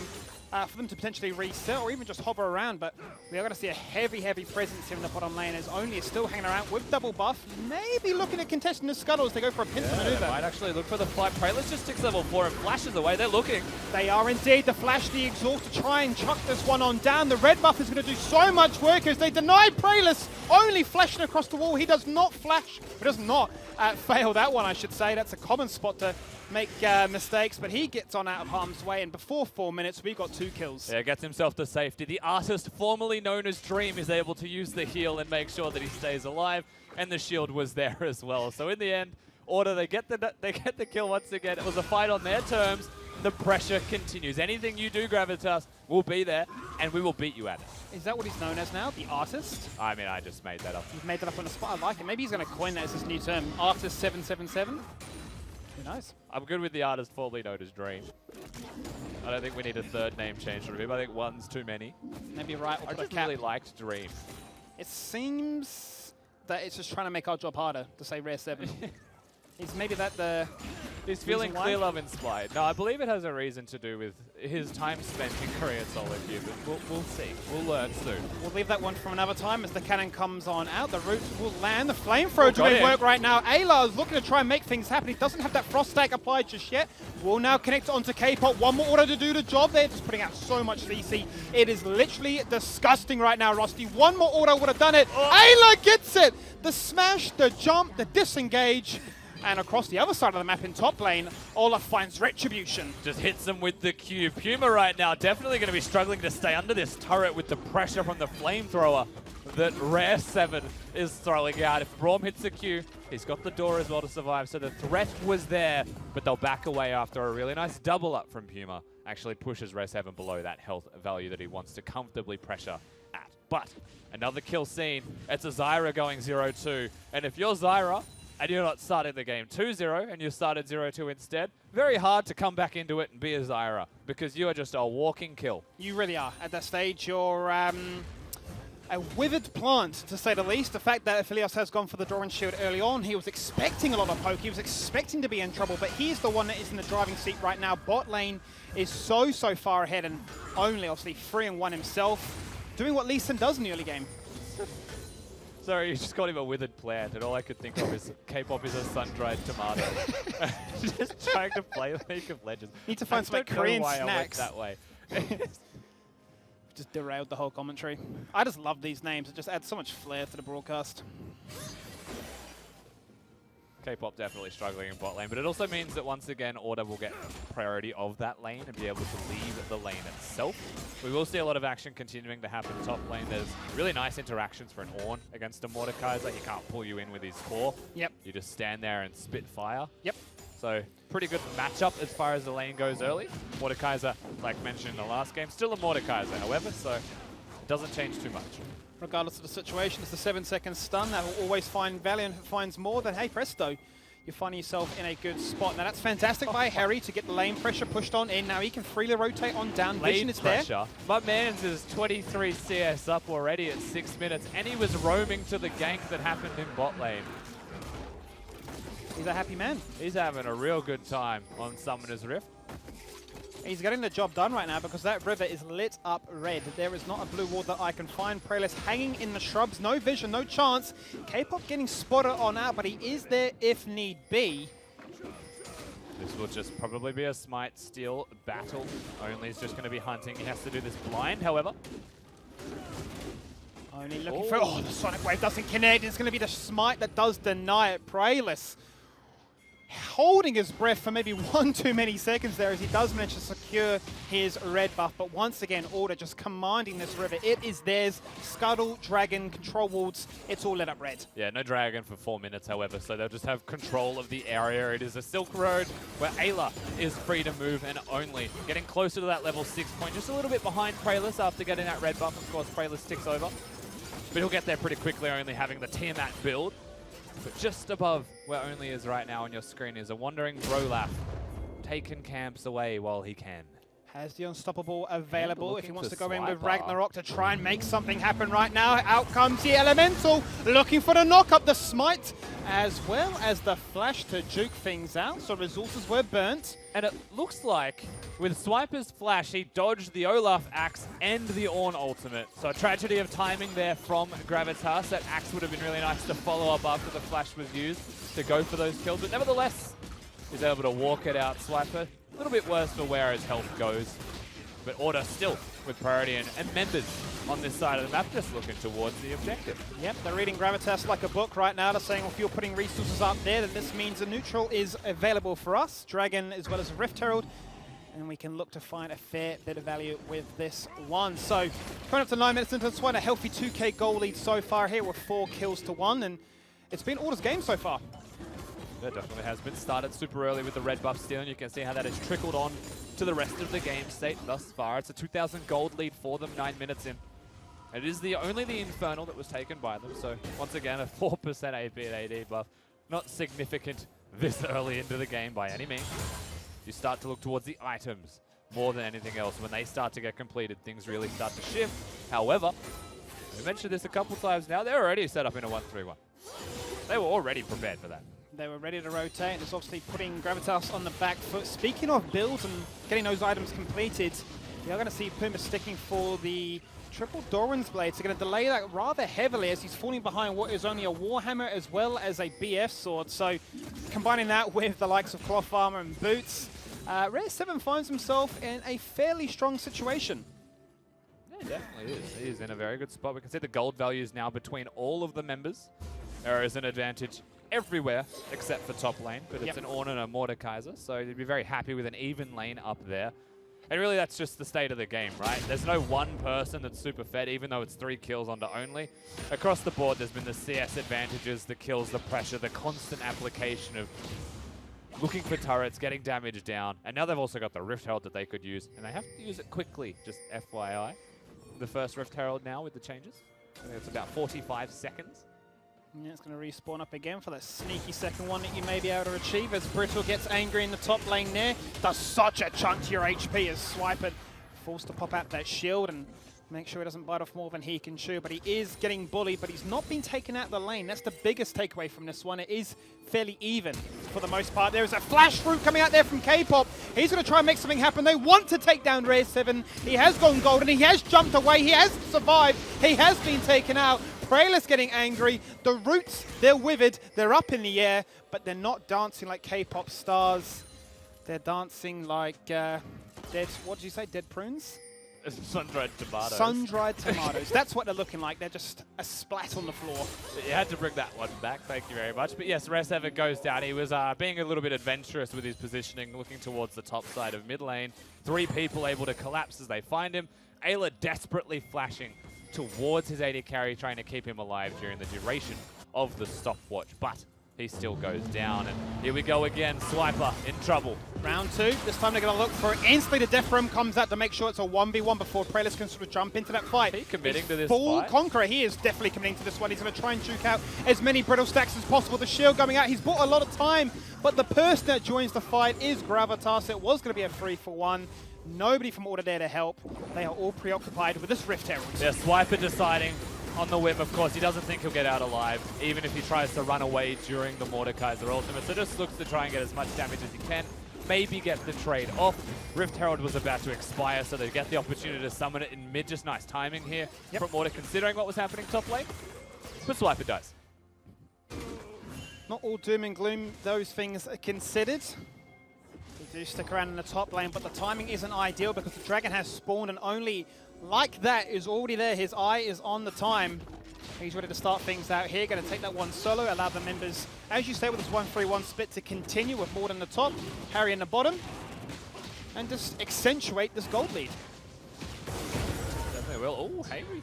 for them to potentially reset or even just hover around. But we are going to see a heavy, heavy presence here in the bottom lane as Only is still hanging around with double buff. Maybe looking at contesting the scuttle as they go for a pincer maneuver. They might actually look for the fight. Praylist just ticks level 4 and flashes away. They're looking. They are indeed. The flash, the exhaust to try and chuck this one on down. The red buff is going to do so much work as they deny Praylist. Only flashing across the wall. He does not flash. He does not fail that one, I should say. That's a common spot to make mistakes, but he gets on out of harm's way, and before 4 minutes, we got 2 kills. Yeah, gets himself to safety. The artist formerly known as Dream is able to use the heal and make sure that he stays alive, and the shield was there as well. So in the end, Order, they get the kill once again. It was a fight on their terms. The pressure continues. Anything you do, Gravitas, will be there, and we will beat you at it. Is that what he's known as now, the artist? I mean, I just made that up. He's made that up on the spot. I like it. Maybe he's going to coin that as his new term, Artist 777. Who knows? I'm good with the artist formerly known as Dream. I don't think we need a third name change for him. I think one's too many. Maybe right. I just really liked Dream. It seems that it's just trying to make our job harder to say Rare 7. Is maybe that the... He's feeling Clear Love inspired. No, I believe it has a reason to do with his time spent in Korean solo queue, but we'll see. We'll learn soon. We'll leave that one for another time as the cannon comes on out. The roots will land. The flamethrower doing work right now. Ayla is looking to try and make things happen. He doesn't have that frost stack applied just yet. Will now connect onto K-pop. One more order to do the job there. Just putting out so much CC. It is literally disgusting right now, Rusty. One more order would have done it. Ayla gets it. The smash, the jump, the disengage. And across the other side of the map in top lane, Olaf finds Retribution. Just hits him with the Q. Puma right now definitely going to be struggling to stay under this turret with the pressure from the flamethrower that Rare 7 is throwing out. If Braum hits the Q, he's got the door as well to survive. So the threat was there, but they'll back away after a really nice double up from Puma. Actually pushes Rare 7 below that health value that he wants to comfortably pressure at. But another kill scene. It's a Zyra going 0-2. And if you're Zyra, and you're not starting the game 2-0, and you started 0-2 instead, very hard to come back into it and be a Zyra, because you are just a walking kill. You really are. At that stage, you're a withered plant, to say the least. The fact that Aphelios has gone for the Doran Shield early on, he was expecting a lot of poke, he was expecting to be in trouble, but he's the one that is in the driving seat right now. Bot lane is so far ahead, and only obviously 3-1 himself, doing what Lee Sin does in the early game. Sorry, you just called him a withered plant, and all I could think of is K-pop is a sun-dried tomato. Just trying to play League of Legends. Need to find some like, Korean snacks. I went that way. Just derailed the whole commentary. I just love these names. It just adds so much flair to the broadcast. K-pop definitely struggling in bot lane, but it also means that once again, Order will get priority of that lane and be able to leave the lane itself. We will see a lot of action continuing to happen top lane. There's really nice interactions for an Ornn against a Mordekaiser. He can't pull you in with his core. Yep. You just stand there and spit fire. Yep. So pretty good matchup as far as the lane goes early. Mordekaiser, like mentioned in the last game, still a Mordekaiser, however, so it doesn't change too much. Regardless of the situation, it's the 7-second stun that will always find value, and if it finds more, then hey presto, you're finding yourself in a good spot. Now that's fantastic by Harry to get the lane pressure pushed on in. Now he can freely rotate on down. Vision is there. My man's is 23 CS up already at 6 minutes, and he was roaming to the gank that happened in bot lane. He's a happy man. He's having a real good time on Summoner's Rift. He's getting the job done right now because that river is lit up red. There is not a blue ward that I can find. Preless hanging in the shrubs. No vision, no chance. K-pop getting spotted on out, but he is there if need be. This will just probably be a smite steal battle. Only is just going to be hunting. He has to do this blind, however. Only looking for... Oh, the Sonic Wave doesn't connect. It's going to be the smite that does deny it. Preless holding his breath for maybe one too many seconds there as he does manage to secure his red buff. But once again, Order just commanding this river. It is theirs. Scuttle, Dragon, control wards. It's all lit up red. Yeah, no Dragon for 4 minutes, however, so they'll just have control of the area. It is a Silk Road where Ayla is free to move and only getting closer to that level 6 point. Just a little bit behind Preless after getting that red buff. Of course, Preless ticks over. But he'll get there pretty quickly, only having the Tiamat build. But just above where Only is right now on your screen is a wandering Brolaf, taking camps away while he can. Has the Unstoppable available if he wants to go in with Swiper. Ragnarok to try and make something happen right now. Out comes the Elemental, looking for the knock up, the smite, as well as the flash to juke things out. So resources were burnt. And it looks like with Swiper's flash, he dodged the Olaf axe and the Ornn ultimate. So a tragedy of timing there from Gravitas. That axe would have been really nice to follow up after the flash was used to go for those kills. But nevertheless, he's able to walk it out. Swiper, a little bit worse for where his health goes. But Order still with priority and members on this side of the map just looking towards the objective. Yep, they're reading Gravitas like a book right now. They're saying, well, if you're putting resources up there, then this means a neutral is available for us. Dragon as well as a Rift Herald. And we can look to find a fair bit of value with this one. So, coming up to 9 minutes into this one, a healthy 2k goal lead so far here with 4 kills to 1. And it's been Order's game so far. It definitely has been started super early with the red buff steal, and you can see how that has trickled on to the rest of the game state thus far. It's a 2,000 gold lead for them 9 minutes in. It is only the Infernal that was taken by them, so once again a 4% AP and AD buff. Not significant this early into the game by any means. You start to look towards the items more than anything else. When they start to get completed, things really start to shift. However, we mentioned this a couple times now, they're already set up in a 1-3-1. They were already prepared for that. They were ready to rotate, and it's obviously putting Gravitas on the back foot. Speaking of builds and getting those items completed, you're going to see Puma sticking for the triple Doran's Blades. They're going to delay that rather heavily as he's falling behind what is only a Warhammer as well as a BF sword. So combining that with the likes of cloth armor and boots, Rare 7 finds himself in a fairly strong situation. Yeah, definitely is. He is in a very good spot. We can see the gold values now between all of the members. There is an advantage everywhere except for top lane, but it's an Ornn and a Mordekaiser, so you'd be very happy with an even lane up there. And really that's just the state of the game, right? There's no one person that's super fed, even though it's 3 kills onto Only. Across the board, there's been the CS advantages, the kills, the pressure, the constant application of looking for turrets, getting damage down, and now they've also got the Rift Herald that they could use, and they have to use it quickly, just FYI. The first Rift Herald now with the changes. I think it's about 45 seconds. Yeah, it's going to respawn up again for that sneaky second one that you may be able to achieve as Brittle gets angry in the top lane there. Does such a chunk to your HP as Swiper forced to pop out that shield, and Make sure he doesn't bite off more than he can chew, but he is getting bullied, but he's not been taken out of the lane. That's the biggest takeaway from this one. It is fairly even for the most part. There is a flash route coming out there from K-Pop. He's going to try and make something happen. They want to take down Rare 7. He has gone golden. He has jumped away. He has survived. He has been taken out. Prayless getting angry. The roots, they're withered. They're up in the air, but they're not dancing like K-Pop stars. They're dancing like dead, what did you say, dead prunes? Sun-dried tomatoes. Sun-dried tomatoes. That's what they're looking like. They're just a splat on the floor. You had to bring that one back. Thank you very much. But yes, Rare 7 goes down. He was being a little bit adventurous with his positioning, looking towards the top side of mid lane. 3 people able to collapse as they find him. Ayla desperately flashing towards his AD carry, trying to keep him alive during the duration of the stopwatch. But he still goes down, and here we go again. Swiper in trouble. Round 2. This time they're going to look for it. Instantly the Death Rim comes out to make sure it's a 1v1 before Prayless can sort of jump into that fight. He committing to this full fight? Conqueror. He is definitely committing to this one. He's going to try and juke out as many brittle stacks as possible. The shield coming out. He's bought a lot of time, but the person that joins the fight is Gravitas. It was going to be a 3-for-1. Nobody from Order there to help. They are all preoccupied with this Rift Herald. Yeah, Swiper deciding on the whim, of course. He doesn't think he'll get out alive, even if he tries to run away during the Mordekaiser ultimate. So just looks to try and get as much damage as he can. Maybe get the trade off. Rift Herald was about to expire, so they get the opportunity to summon it in mid. Just nice timing here from Order, considering what was happening top lane. But Swiper dies. Not all doom and gloom, those things are considered. They do stick around in the top lane, but the timing isn't ideal because the dragon has spawned and only like that is already there. His eye is on the time. He's ready to start things out here. Going to take that one solo, allow the members, as you say, with this 1-3-1 split to continue with Mord in the top, Harry in the bottom, and just accentuate this gold lead. Definitely will. Oh, Hayri.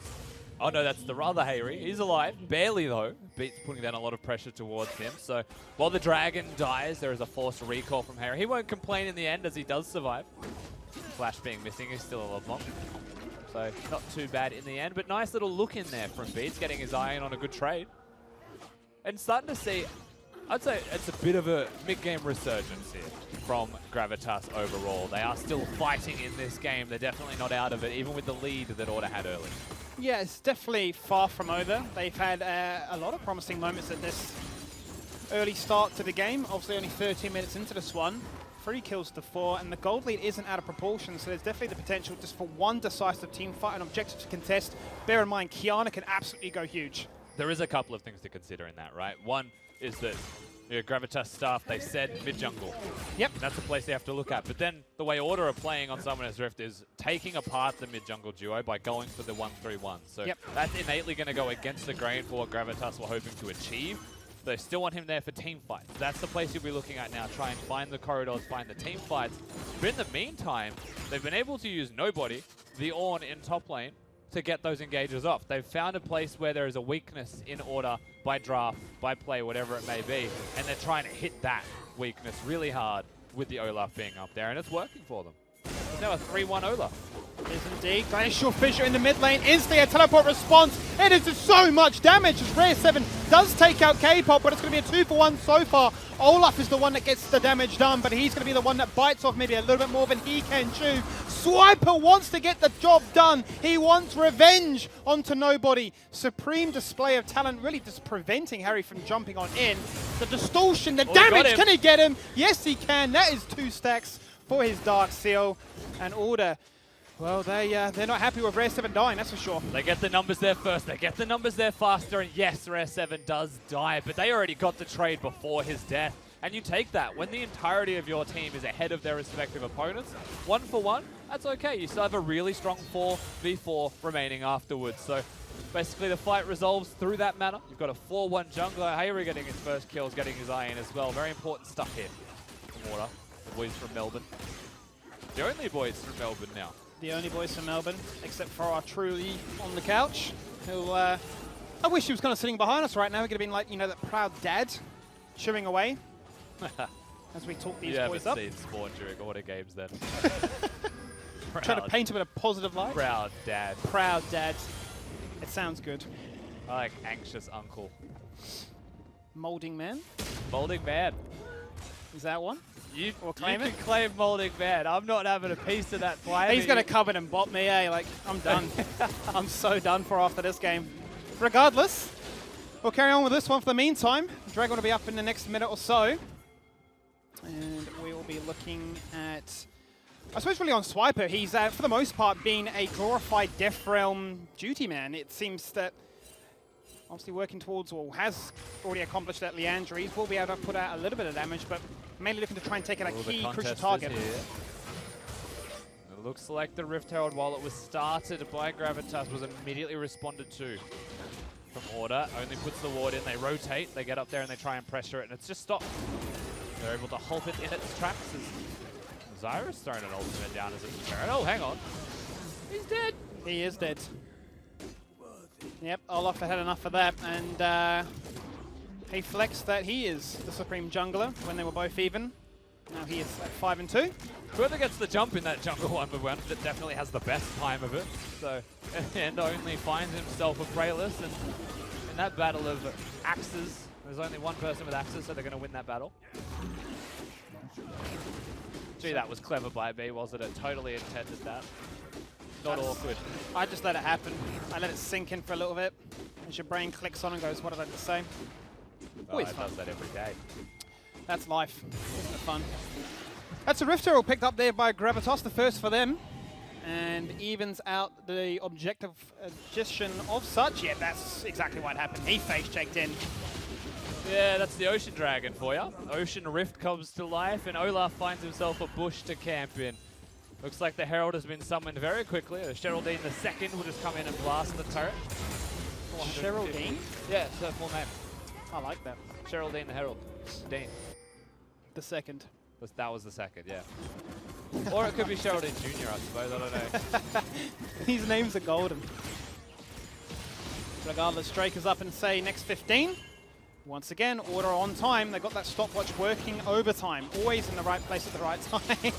Oh no, that's the other Hayri. He's alive, barely though. Beats putting down a lot of pressure towards him. So while the dragon dies, there is a forced recall from Hayri. He won't complain in the end as he does survive. Flash being missing, he's still a love bomb. So not too bad in the end, but nice little look in there from Beats, getting his eye in on a good trade. And starting to see, I'd say it's a bit of a mid-game resurgence here from Gravitas overall. They are still fighting in this game. They're definitely not out of it, even with the lead that Order had early. Yeah, it's definitely far from over. They've had a lot of promising moments at this early start to the game. Obviously only 13 minutes into this one. 3 kills to 4, and the gold lead isn't out of proportion, so there's definitely the potential just for one decisive team fight, an objective to contest. Bear in mind, Kiana can absolutely go huge. There is a couple of things to consider in that, right? One is that Gravitas staff, they said mid-jungle. Yep. That's the place they have to look at. But then the way Order are playing on Summoner's Rift is taking apart the mid-jungle duo by going for the 1-3-1. So that's innately going to go against the grain for what Gravitas were hoping to achieve. They still want him there for team fights. That's the place you'll be looking at now. Try and find the corridors, find the team fights. But in the meantime, they've been able to use nobody, the Ornn in top lane, to get those engages off. They've found a place where there is a weakness in Order by draft, by play, whatever it may be, and they're trying to hit that weakness really hard with the Olaf being up there, and it's working for them. It's now a 3-1 Olaf. It is indeed. Glacial Fissure in the mid lane. Instantly a teleport response. It is just so much damage as Rare 7 does take out K-Pop, but it's going to be a 2-for-1 so far. Olaf is the one that gets the damage done, but he's going to be the one that bites off maybe a little bit more than he can chew. Swiper wants to get the job done. He wants revenge onto nobody. Supreme display of talent, really just preventing Harry from jumping on in. The distortion, the damage, can he get him? Yes, he can. That is 2 stacks for his Dark Seal. And Order, well, they're not happy with Rare 7 dying, that's for sure. They get the numbers there first, they get the numbers there faster, and yes, Rare 7 does die, but they already got the trade before his death. And you take that. When the entirety of your team is ahead of their respective opponents, 1-for-1, that's okay. You still have a really strong 4v4 remaining afterwards. So basically the fight resolves through that manner. You've got a 4-1 jungler. Hayri getting his first kills, getting his eye in as well. Very important stuff here from Order, the boys from Melbourne. The only boys from Melbourne now. The only boys from Melbourne, except for our truly on the couch, who I wish he was kind of sitting behind us right now. He could have been like, you know, that proud dad chewing away as we talk these boys up. You haven't seen Spawn during Order games then. Trying to paint him in a positive light. Proud dad. Proud dad. It sounds good. I like anxious uncle. Molding man. Molding man. Is that one? You claim can it? claim Molding Man. I'm not having a piece of that play. He's going to come in and bot me, eh? Like, I'm done. I'm so done for after this game. Regardless, we'll carry on with this one for the meantime. Dragon will be up in the next minute or so. And we will be looking at, I suppose, really on Swiper. He's, for the most part, been a glorified Death Realm duty man. It seems that obviously working towards, or has already accomplished that Leandries, will be able to put out a little bit of damage, but mainly looking to try and take out a key crucial target. It looks like the Rift Herald, while it was started by Gravitas, was immediately responded to from Order. Only puts the ward in, they rotate, they get up there and they try and pressure it, and it's just stopped. They're able to halt it in its tracks as Zyra's throwing an ultimate down as a Baron. Oh, hang on. He's dead. He is dead. Yep, Olaf had enough of that, and he flexed that he is the Supreme Jungler when they were both even. Now he is at 5-2. Whoever gets the jump in that jungle 1v1 that definitely has the best time of it. So, and only finds himself a Praelus, and in that battle of axes, there's only one person with axes, so they're going to win that battle. Gee, that was clever by B, wasn't it? Totally intended that. Not awkward. I just let it happen. I let it sink in for a little bit. As your brain clicks on and goes, what did I just say? Always it fun. does that every day. That's life. Isn't it fun? That's a Rift Herald picked up there by Gravitas, the first for them. And evens out the objective addition of such. Yeah, that's exactly what happened. He face checked in. Yeah, that's the Ocean Dragon for you. Ocean Rift comes to life, and Olaf finds himself a bush to camp in. Looks like the Herald has been summoned very quickly. The Geraldine II will just come in and blast the turret. Geraldine? Yeah, it's her full name. I like that. Geraldine the Herald. Dean. The second. That was the second, yeah. Or it could be Geraldine Jr., I suppose. I don't know. These names are golden. Regardless, Drake is up and say next 15. Once again, Order on time. They've got that stopwatch working overtime. Always in the right place at the right time.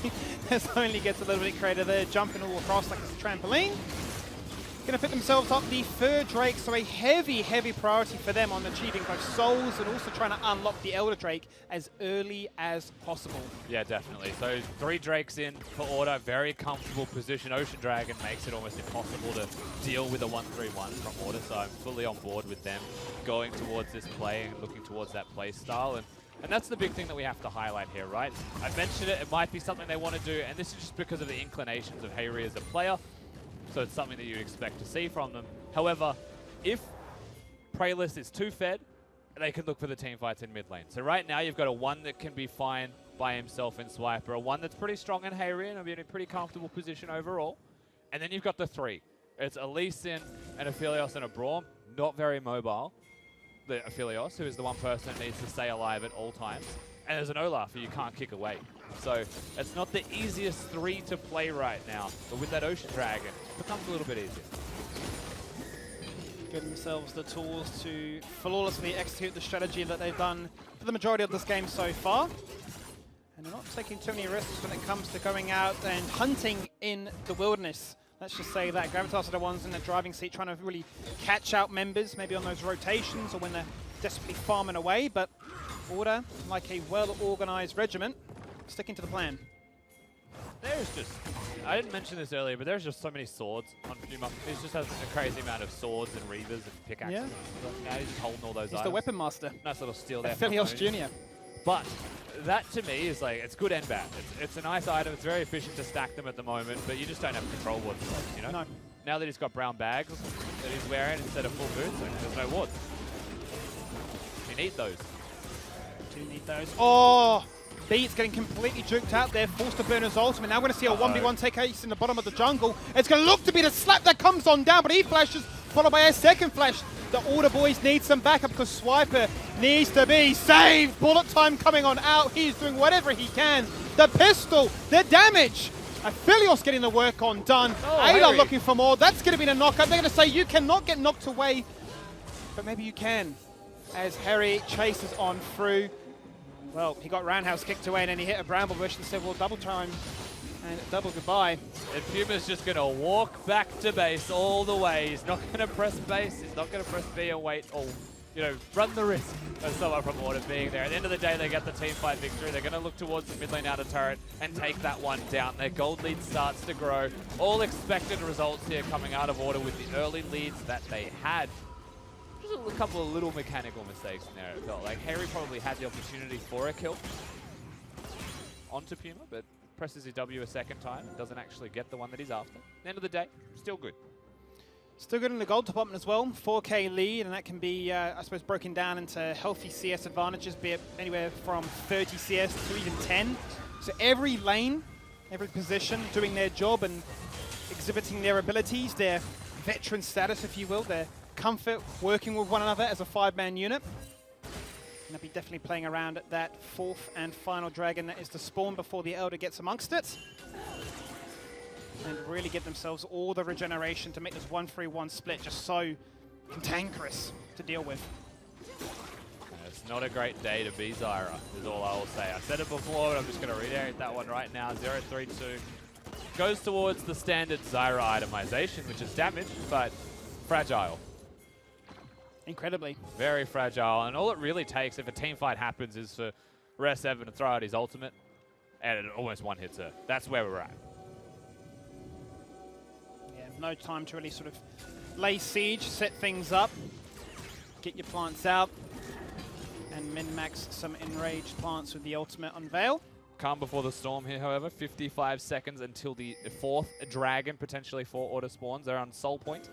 This only gets a little bit creative there, jumping all across like it's a trampoline. Going to pick themselves up the third Drake, so a heavy, heavy priority for them on achieving both souls and also trying to unlock the Elder Drake as early as possible. Yeah, definitely. So 3 Drakes in for Order, very comfortable position. Ocean Dragon makes it almost impossible to deal with a 1-3-1 from Order, so I'm fully on board with them going towards this play and looking towards that play style. And that's the big thing that we have to highlight here, right? I mentioned it might be something they want to do, and this is just because of the inclinations of Hayri as a player. So it's something that you expect to see from them. However, if Praelus is too fed, they can look for the team fights in mid lane. So right now you've got a 1 that can be fine by himself in Swiper, a 1 that's pretty strong in Hayri and will be in a pretty comfortable position overall. And then you've got the 3. It's a Lee Sin, an Aphelios, and a Braum. Not very mobile. The Aphelios, who is the one person that needs to stay alive at all times. And there's an Olaf who you can't kick away. So it's not the easiest 3 to play right now, but with that Ocean Dragon, it becomes a little bit easier. Give themselves the tools to flawlessly execute the strategy that they've done for the majority of this game so far. And they're not taking too many risks when it comes to going out and hunting in the wilderness. Let's just say that Gravitas are the ones in the driving seat trying to really catch out members, maybe on those rotations or when they're desperately farming away, but Order, like a well-organized regiment, sticking to the plan. There's just, I didn't mention this earlier, but there's just so many swords on Fuma. He just has a crazy amount of swords and reavers and pickaxes. Yeah. And stuff. Now he's just holding all those He's items. the weapon master. Nice little steal there. from Aphelios Moon. Jr. But that to me is like, it's good and bad. It's a nice item. It's very efficient to stack them at the moment, but you just don't have control wards, you know? No. Now that he's got brown bags that he's wearing instead of full boots, like, there's no wards. We need those. Do need those. Oh! Beat's getting completely juked out there, forced to burn his ultimate. Now we're going to see a 1v1 take place in the bottom of the jungle. It's going to look to be the slap that comes on down, but he flashes, followed by a second flash. The Order boys need some backup because Swiper needs to be saved. Bullet time coming on out. He's doing whatever he can. The pistol, the damage. Aphelios getting the work on done. Ayla looking for more. That's going to be the knockout. They're going to say you cannot get knocked away, but maybe you can. As Harry chases on through. Well, he got roundhouse kicked away and then he hit a bramble bush and said, well, double time and double goodbye. And Puma's just going to walk back to base all the way. He's not going to press base. He's not going to press B and wait. Oh, run the risk of someone from Order being there. At the end of the day, they get the team fight victory. They're going to look towards the mid lane outer turret and take that one down. Their gold lead starts to grow. All expected results here coming out of Order with the early leads that they had. Just a couple of little mechanical mistakes in there, it felt like. Harry probably had the opportunity for a kill onto Puma, but presses his W a second time and doesn't actually get the one that he's after. At the end of the day, still good. Still good in the gold department as well. 4K lead, and that can be, I suppose, broken down into healthy CS advantages, be it anywhere from 30 CS to even 10. So every lane, every position doing their job and exhibiting their abilities, their veteran status, if you will, their comfort working with one another as a 5-man unit. And they'll be definitely playing around at that 4th and final dragon that is to spawn before the Elder gets amongst it. And really give themselves all the regeneration to make this 1-3-1 split just so cantankerous to deal with. It's not a great day to be Zyra, is all I will say. I said it before, but I'm just going to reiterate that one right now. 0-3-2 goes towards the standard Zyra itemization, which is damage, but fragile. Incredibly. Very fragile, and all it really takes if a team fight happens is for Rare 7 to throw out his ultimate, and it almost one-hits her. That's where we're at. No time to really sort of lay siege, set things up, get your plants out, and min-max some enraged plants with the ultimate unveil. Calm before the storm here, however. 55 seconds until the 4th dragon, potentially 4 Order spawns. They're on Soul Point.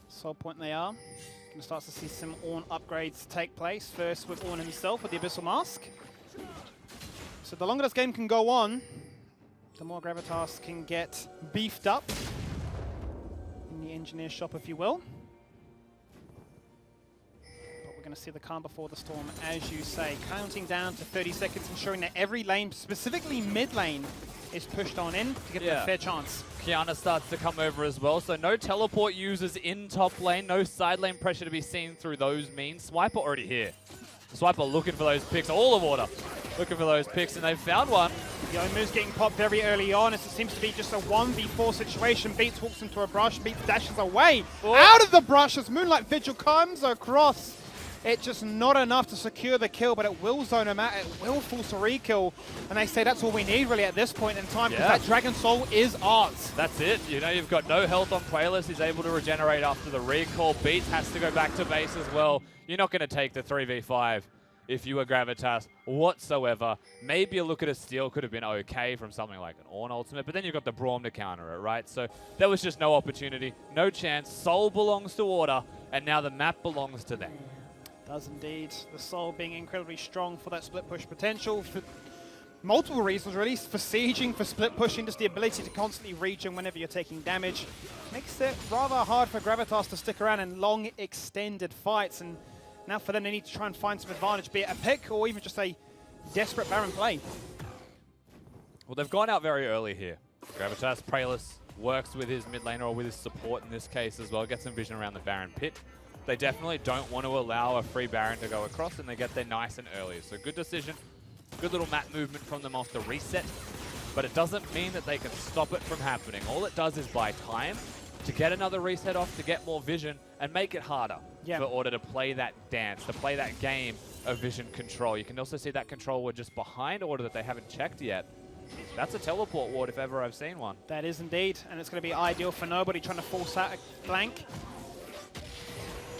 Soul Point they are. Going to start to see some Ornn upgrades take place. First with Ornn himself with the Abyssal Mask. So the longer this game can go on, the more Gravitas can get beefed up in the engineer shop, if you will. But we're going to see the calm before the storm, as you say, counting down to 30 seconds, ensuring that every lane, specifically mid lane, is pushed on in to give them a fair chance. Kiana starts to come over as well, so no teleport users in top lane, no side lane pressure to be seen through those means. Swiper already here. Swiper looking for those picks, all of Order looking for those picks, and they've found one. The Omu's getting popped very early on, as it seems to be just a 1v4 situation. Beats walks into a brush, Beats dashes away. Out of the brush as Moonlight Vigil comes across. It's just not enough to secure the kill, but it will zone him out. It will force a re-kill. And they say that's all we need really at this point in time, because that Dragon Soul is ours. That's it. You've got no health on Playlist. He's able to regenerate after the recall. Beats has to go back to base as well. You're not going to take the 3v5 if you were Gravitas whatsoever. Maybe a look at a steal could have been okay from something like an Ornn ultimate, but then you've got the Braum to counter it, right? So there was just no opportunity, no chance. Soul belongs to Order, and now the map belongs to them. Does indeed. The Soul being incredibly strong for that split push potential for multiple reasons, really. For sieging, for split pushing, just the ability to constantly regen whenever you're taking damage. Makes it rather hard for Gravitas to stick around in long, extended fights. And now for them, they need to try and find some advantage, be it a pick or even just a desperate Baron play. Well, they've gone out very early here. Gravitas, Praelis works with his mid laner or with his support in this case as well. Gets some vision around the Baron pit. They definitely don't want to allow a free Baron to go across, and they get there nice and early. So good decision. Good little map movement from them off the reset. But it doesn't mean that they can stop it from happening. All it does is buy time to get another reset off, to get more vision, and make it harder for Order to play that dance, to play that game of vision control. You can also see that control ward just behind Order that they haven't checked yet. That's a teleport ward if ever I've seen one. That is indeed, and it's going to be ideal for nobody trying to force out a flank.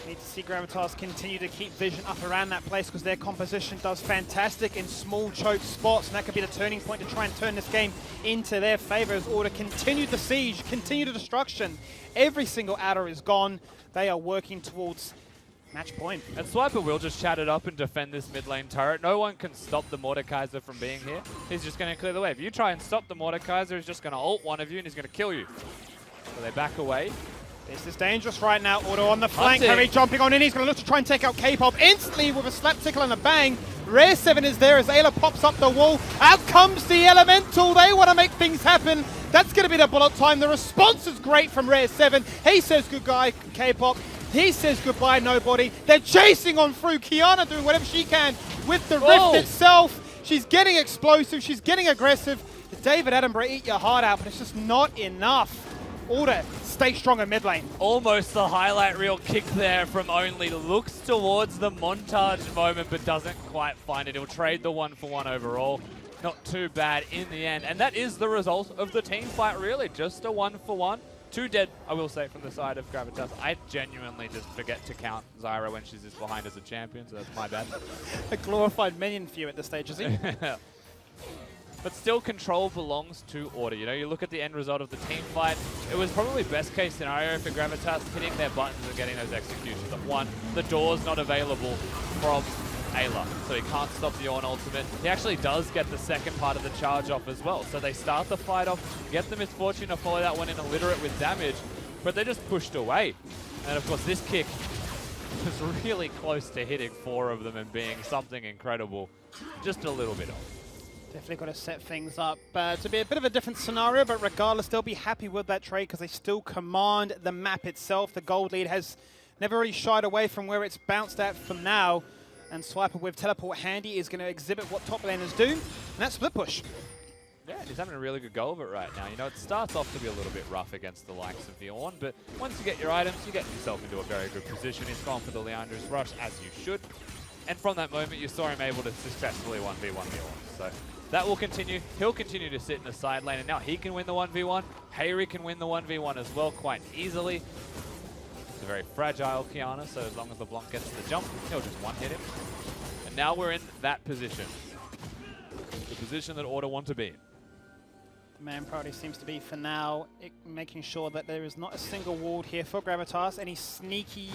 Need to see Gravitas continue to keep vision up around that place, because their composition does fantastic in small choke spots, and that could be the turning point to try and turn this game into their favor as Order continue the siege, continue the destruction. Every single outer is gone. They are working towards match point. And Swiper will just chat it up and defend this mid lane turret. No one can stop the Mordekaiser from being here. He's just going to clear the way. If you try and stop the Mordekaiser, he's just going to ult one of you and he's going to kill you. So they back away. This is dangerous right now. Order on the flank. Harry jumping on in. He's going to look to try and take out K-Pop instantly with a slap tickle and a bang. Rare 7 is there as Ayla pops up the wall. Out comes the Elemental. They want to make things happen. That's going to be the bullet time. The response is great from Rare 7. He says goodbye, K-Pop. He says goodbye, nobody. They're chasing on through. Kiana doing whatever she can with the rift itself. She's getting explosive. She's getting aggressive. David Attenborough, eat your heart out, but it's just not enough. Order stay strong in mid lane. Almost the highlight reel kick there from Only. Looks towards the montage moment, but doesn't quite find it. He'll trade the 1-for-1 overall. Not too bad in the end. And that is the result of the team fight, really. Just a 1-for-1. 2 dead, I will say, from the side of Gravitas. I genuinely just forget to count Zyra when she's this behind as a champion, so that's my bad. A glorified minion for you at this stage, is he? But still, control belongs to Order. You know, you look at the end result of the team fight, it was probably best case scenario for Gravitas hitting their buttons and getting those executions. But one, the door's not available from Ayla, so he can't stop the Ornn ultimate. He actually does get the second part of the charge off as well. So they start the fight off, get the misfortune to follow that one in illiterate with damage, but they just pushed away. And of course, this kick was really close to hitting 4 of them and being something incredible. Just a little bit off. Definitely got to set things up to be a bit of a different scenario, but regardless, they'll be happy with that trade because they still command the map itself. The gold lead has never really shied away from where it's bounced at from now. And Swiper with teleport handy is going to exhibit what top laners do, and that's split push. Yeah, he's having a really good go of it right now. You know, it starts off to be a little bit rough against the likes of the Ornn, but once you get your items, you get yourself into a very good position. He's gone for the Leandra's Rush, as you should. And from that moment, you saw him able to successfully 1v1 the Ornn. So that will continue. He'll continue to sit in the side lane, and now he can win the 1v1. Hayri can win the 1v1 as well quite easily. It's a very fragile Kiana, so as long as LeBlanc gets the jump, he'll just one-hit him. And now we're in that position. The position that Order want to be in. The main priority seems to be, for now, making sure that there is not a single ward here for Gravitas. Any sneaky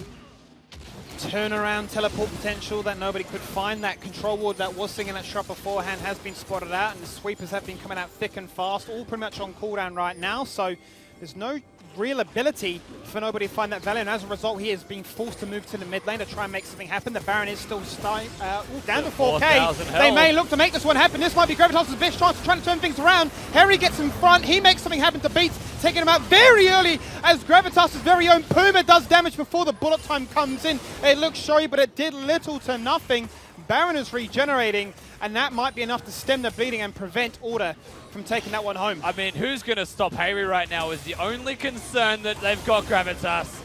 turnaround teleport potential that nobody could find. That control ward that was singing that shot beforehand has been spotted out, and the sweepers have been coming out thick and fast, all pretty much on cooldown right now, so there's no real ability for nobody to find that value, and as a result he is being forced to move to the mid lane to try and make something happen. The Baron is still down to 4k. They may look to make this one happen. This might be Gravitas' best chance to try to turn things around. Harry gets in front, he makes something happen to Beats, taking him out very early as Gravitas' very own Puma does damage before the bullet time comes in. It looks showy, but it did little to nothing. Baron is regenerating, and that might be enough to stem the bleeding and prevent Order from taking that one home. I mean, who's going to stop Hayri right now is the only concern that they've got Gravitas.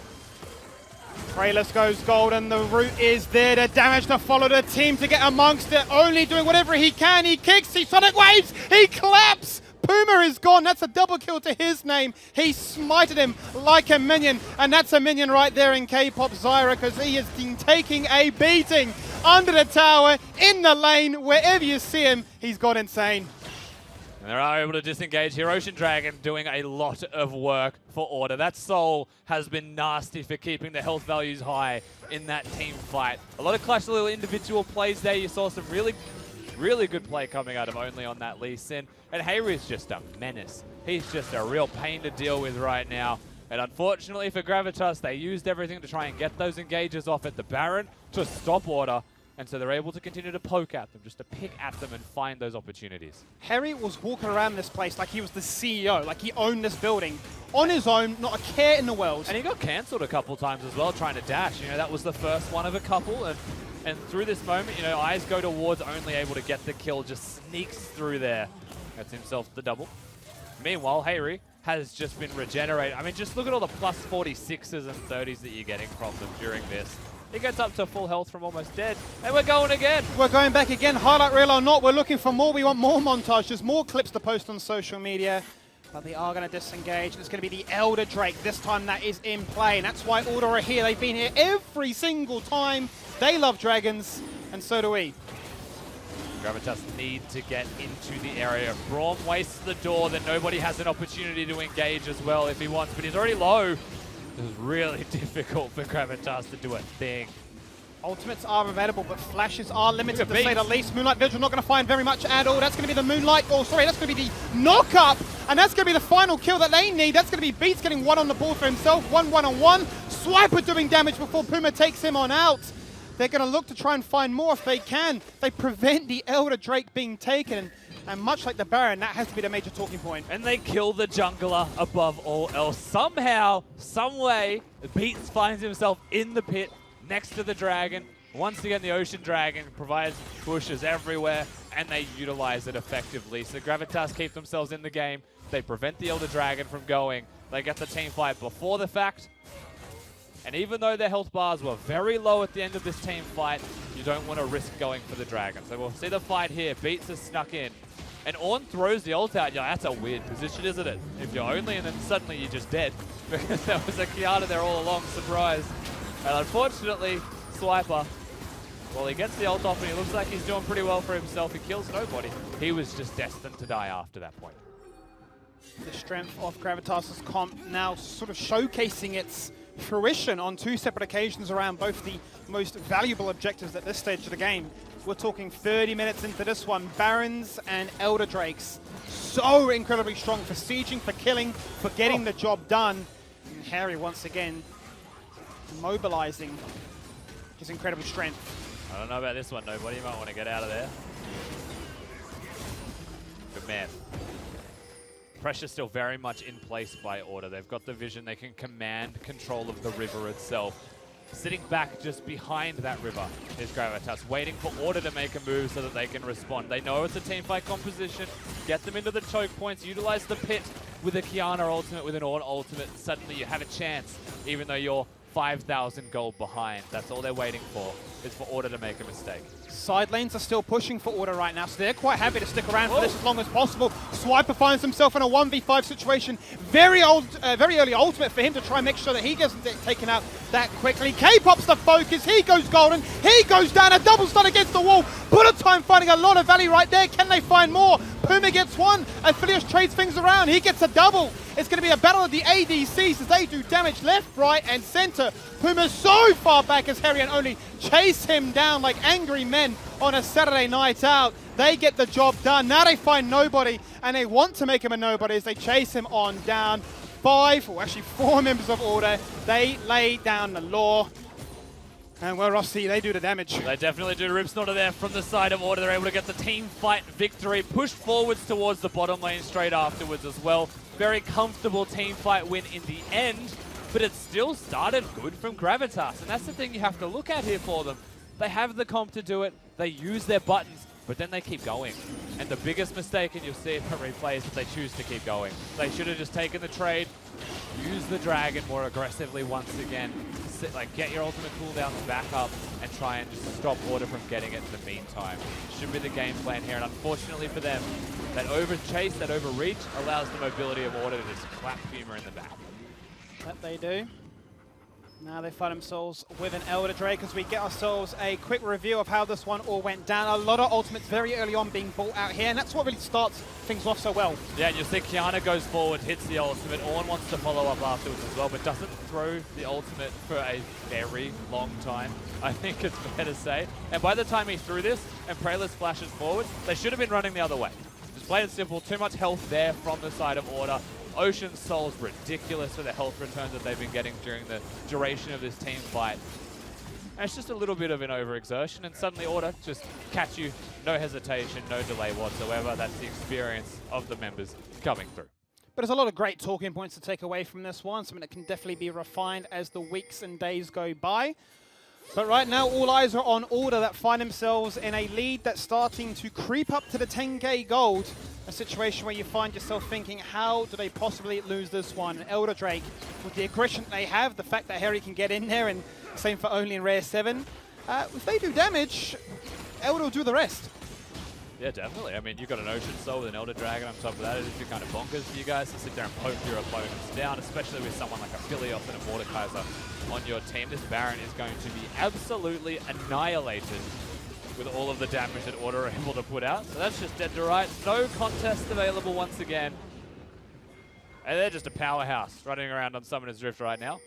Prayless goes gold, and the root is there to damage to follow the team to get amongst it. Only doing whatever he can. He kicks, he sonic waves, he claps. Puma is gone. That's a double kill to his name. He smited him like a minion, and that's a minion right there in K-pop Zyra, because he has been taking a beating under the tower, in the lane, wherever you see him, he's gone insane. And they are able to disengage here. Ocean Dragon doing a lot of work for Order. That Soul has been nasty for keeping the health values high in that team fight. A lot of Clash of the individual plays there. You saw some really good play coming out of Only on that Lee Sin. And Hayri is just a menace. He's just a real pain to deal with right now. And unfortunately for Gravitas, they used everything to try and get those engages off at the Baron to stop Order. And so they're able to continue to poke at them, just to pick at them and find those opportunities. Harry was walking around this place like he was the CEO, like he owned this building. On his own, not a care in the world. And he got cancelled a couple times as well, trying to dash. You know, that was the first one of a couple. And through this moment, you know, eyes go towards Only able to get the kill, just sneaks through there. Gets himself the double. Meanwhile, Hayri has just been regenerated. I mean, just look at all the plus 46s and 30s that you're getting from them during this. He gets up to full health from almost dead, and we're going again. We're going back again, highlight reel or not. We're looking for more. We want more montages, more clips to post on social media. But they are going to disengage, and it's going to be the Elder Drake. This time that is in play, and that's why Order are here. They've been here every single time. They love dragons, and so do we. Gravitas need to get into the area. Braum wastes the door, then nobody has an opportunity to engage as well if he wants, but he's already low. This is really difficult for Gravitas to do a thing. Ultimates are available, but flashes are limited to say the least. Moonlight Vigil not going to find very much at all. That's going to be the Moonlight, that's going to be the knock-up, and that's going to be the final kill that they need. That's going to be Beats getting one on the board for himself, one-on-one. Swiper doing damage before Puma takes him on out. They're going to look to try and find more if they can. They prevent the Elder Drake being taken, and much like the Baron, that has to be the major talking point. And they kill the jungler above all else. Somehow, some way, Beats finds himself in the pit next to the dragon. Once again, the Ocean Dragon provides pushes everywhere, and they utilize it effectively. So Gravitas keep themselves in the game, They prevent the Elder Dragon from going. They get the team fight before the fact. And even though their health bars were very low at the end of this team fight, you don't want to risk going for the Dragon. So we'll see the fight here. Beats has snuck in. And Ornn throws the ult out. Yeah, that's a weird position, isn't it? If you're only and then suddenly you're just dead. Because there was a Kiana there all along, surprise. And unfortunately, Swiper, well, he gets the ult off and he looks like he's doing pretty well for himself. He kills nobody. He was just destined to die after that point. The strength of Gravitas' comp now sort of showcasing its fruition on two separate occasions around both the most valuable objectives at this stage of the game. We're talking 30 minutes into this one. Barons and Elder Drakes. So incredibly strong for sieging, for killing, for getting the job done. And Harry once again mobilizing his incredible strength. I don't know about this one, nobody. You might want to get out of there. Good man. Pressure's still very much in place by Order. They've got the vision. They can command control of the river itself. Sitting back just behind that river is Gravitas, waiting for Order to make a move so that they can respond. They know it's a teamfight composition. Get them into the choke points. Utilize the pit with a Kiana ultimate, with an Ornn ultimate. Suddenly you have a chance, even though you're 5,000 gold behind. That's all they're waiting for, is for Order to make a mistake. Side lanes are still pushing for Order right now, so they're quite happy to stick around for this as long as possible. Swiper finds himself in a 1v5 situation. Very early ultimate for him to try and make sure that he doesn't get taken out that quickly. K-Pop's the focus. He goes golden. He goes down. A double stun against the wall. Bullet time finding a lot of value right there. Can they find more? Puma gets one. Aphelios trades things around. He gets a double. It's going to be a battle of the ADCs as they do damage left, right, and center. Puma's so far back as Harry and Only chase him down like angry men on a Saturday night out. They get the job done. Now they find nobody, and they want to make him a nobody as they chase him on down. 4 members of Order. They lay down the law. And well, Rossi, they do the damage. They definitely do. Ripsnort there from the side of Order. They're able to get the team fight victory. Pushed forwards towards the bottom lane straight afterwards as well. Very comfortable team fight win in the end, but it still started good from Gravitas. And that's the thing you have to look at here for them. They have the comp to do it. They use their buttons, but then they keep going. And the biggest mistake, and you'll see it from replay, is that they choose to keep going. They should have just taken the trade, use the Dragon more aggressively once again. Get your ultimate cooldowns back up and try and just stop Order from getting it in the meantime. Should be the game plan here, and unfortunately for them, that over-chase, that overreach, allows the mobility of Order to just clap Puma in the back. That they do. Now they find themselves with an Elder Drake as we get ourselves a quick review of how this one all went down. A lot of ultimates very early on being bought out here, and that's what really starts things off so well. Yeah, and you'll see Kiana goes forward, hits the ultimate. Ornn wants to follow up afterwards as well, but doesn't throw the ultimate for a very long time, I think it's fair to say. And by the time he threw this and Prayless flashes forward, they should have been running the other way. Just plain and simple, too much health there from the side of Order. Ocean Soul's ridiculous for the health returns that they've been getting during the duration of this team fight. And it's just a little bit of an overexertion, and suddenly Order just catch you, no hesitation, no delay whatsoever. That's the experience of the members coming through. But there's a lot of great talking points to take away from this one, something that can definitely be refined as the weeks and days go by. But right now, all eyes are on Order that find themselves in a lead that's starting to creep up to the 10k gold. A situation where you find yourself thinking, how do they possibly lose this one? And Elder Drake, with the aggression they have, the fact that Harry can get in there, and same for Only in Rare 7. If they do damage, Elder will do the rest. Yeah, definitely. I mean, you've got an Ocean Soul with an Elder Dragon on top of that. It'd be kind of bonkers for you guys to sit there and poke your opponents down, especially with someone like a Aphelios and a Mordekaiser on your team. This Baron is going to be absolutely annihilated with all of the damage that Order are able to put out. So that's just dead to rights. No contest available once again. And they're just a powerhouse running around on Summoner's Rift right now.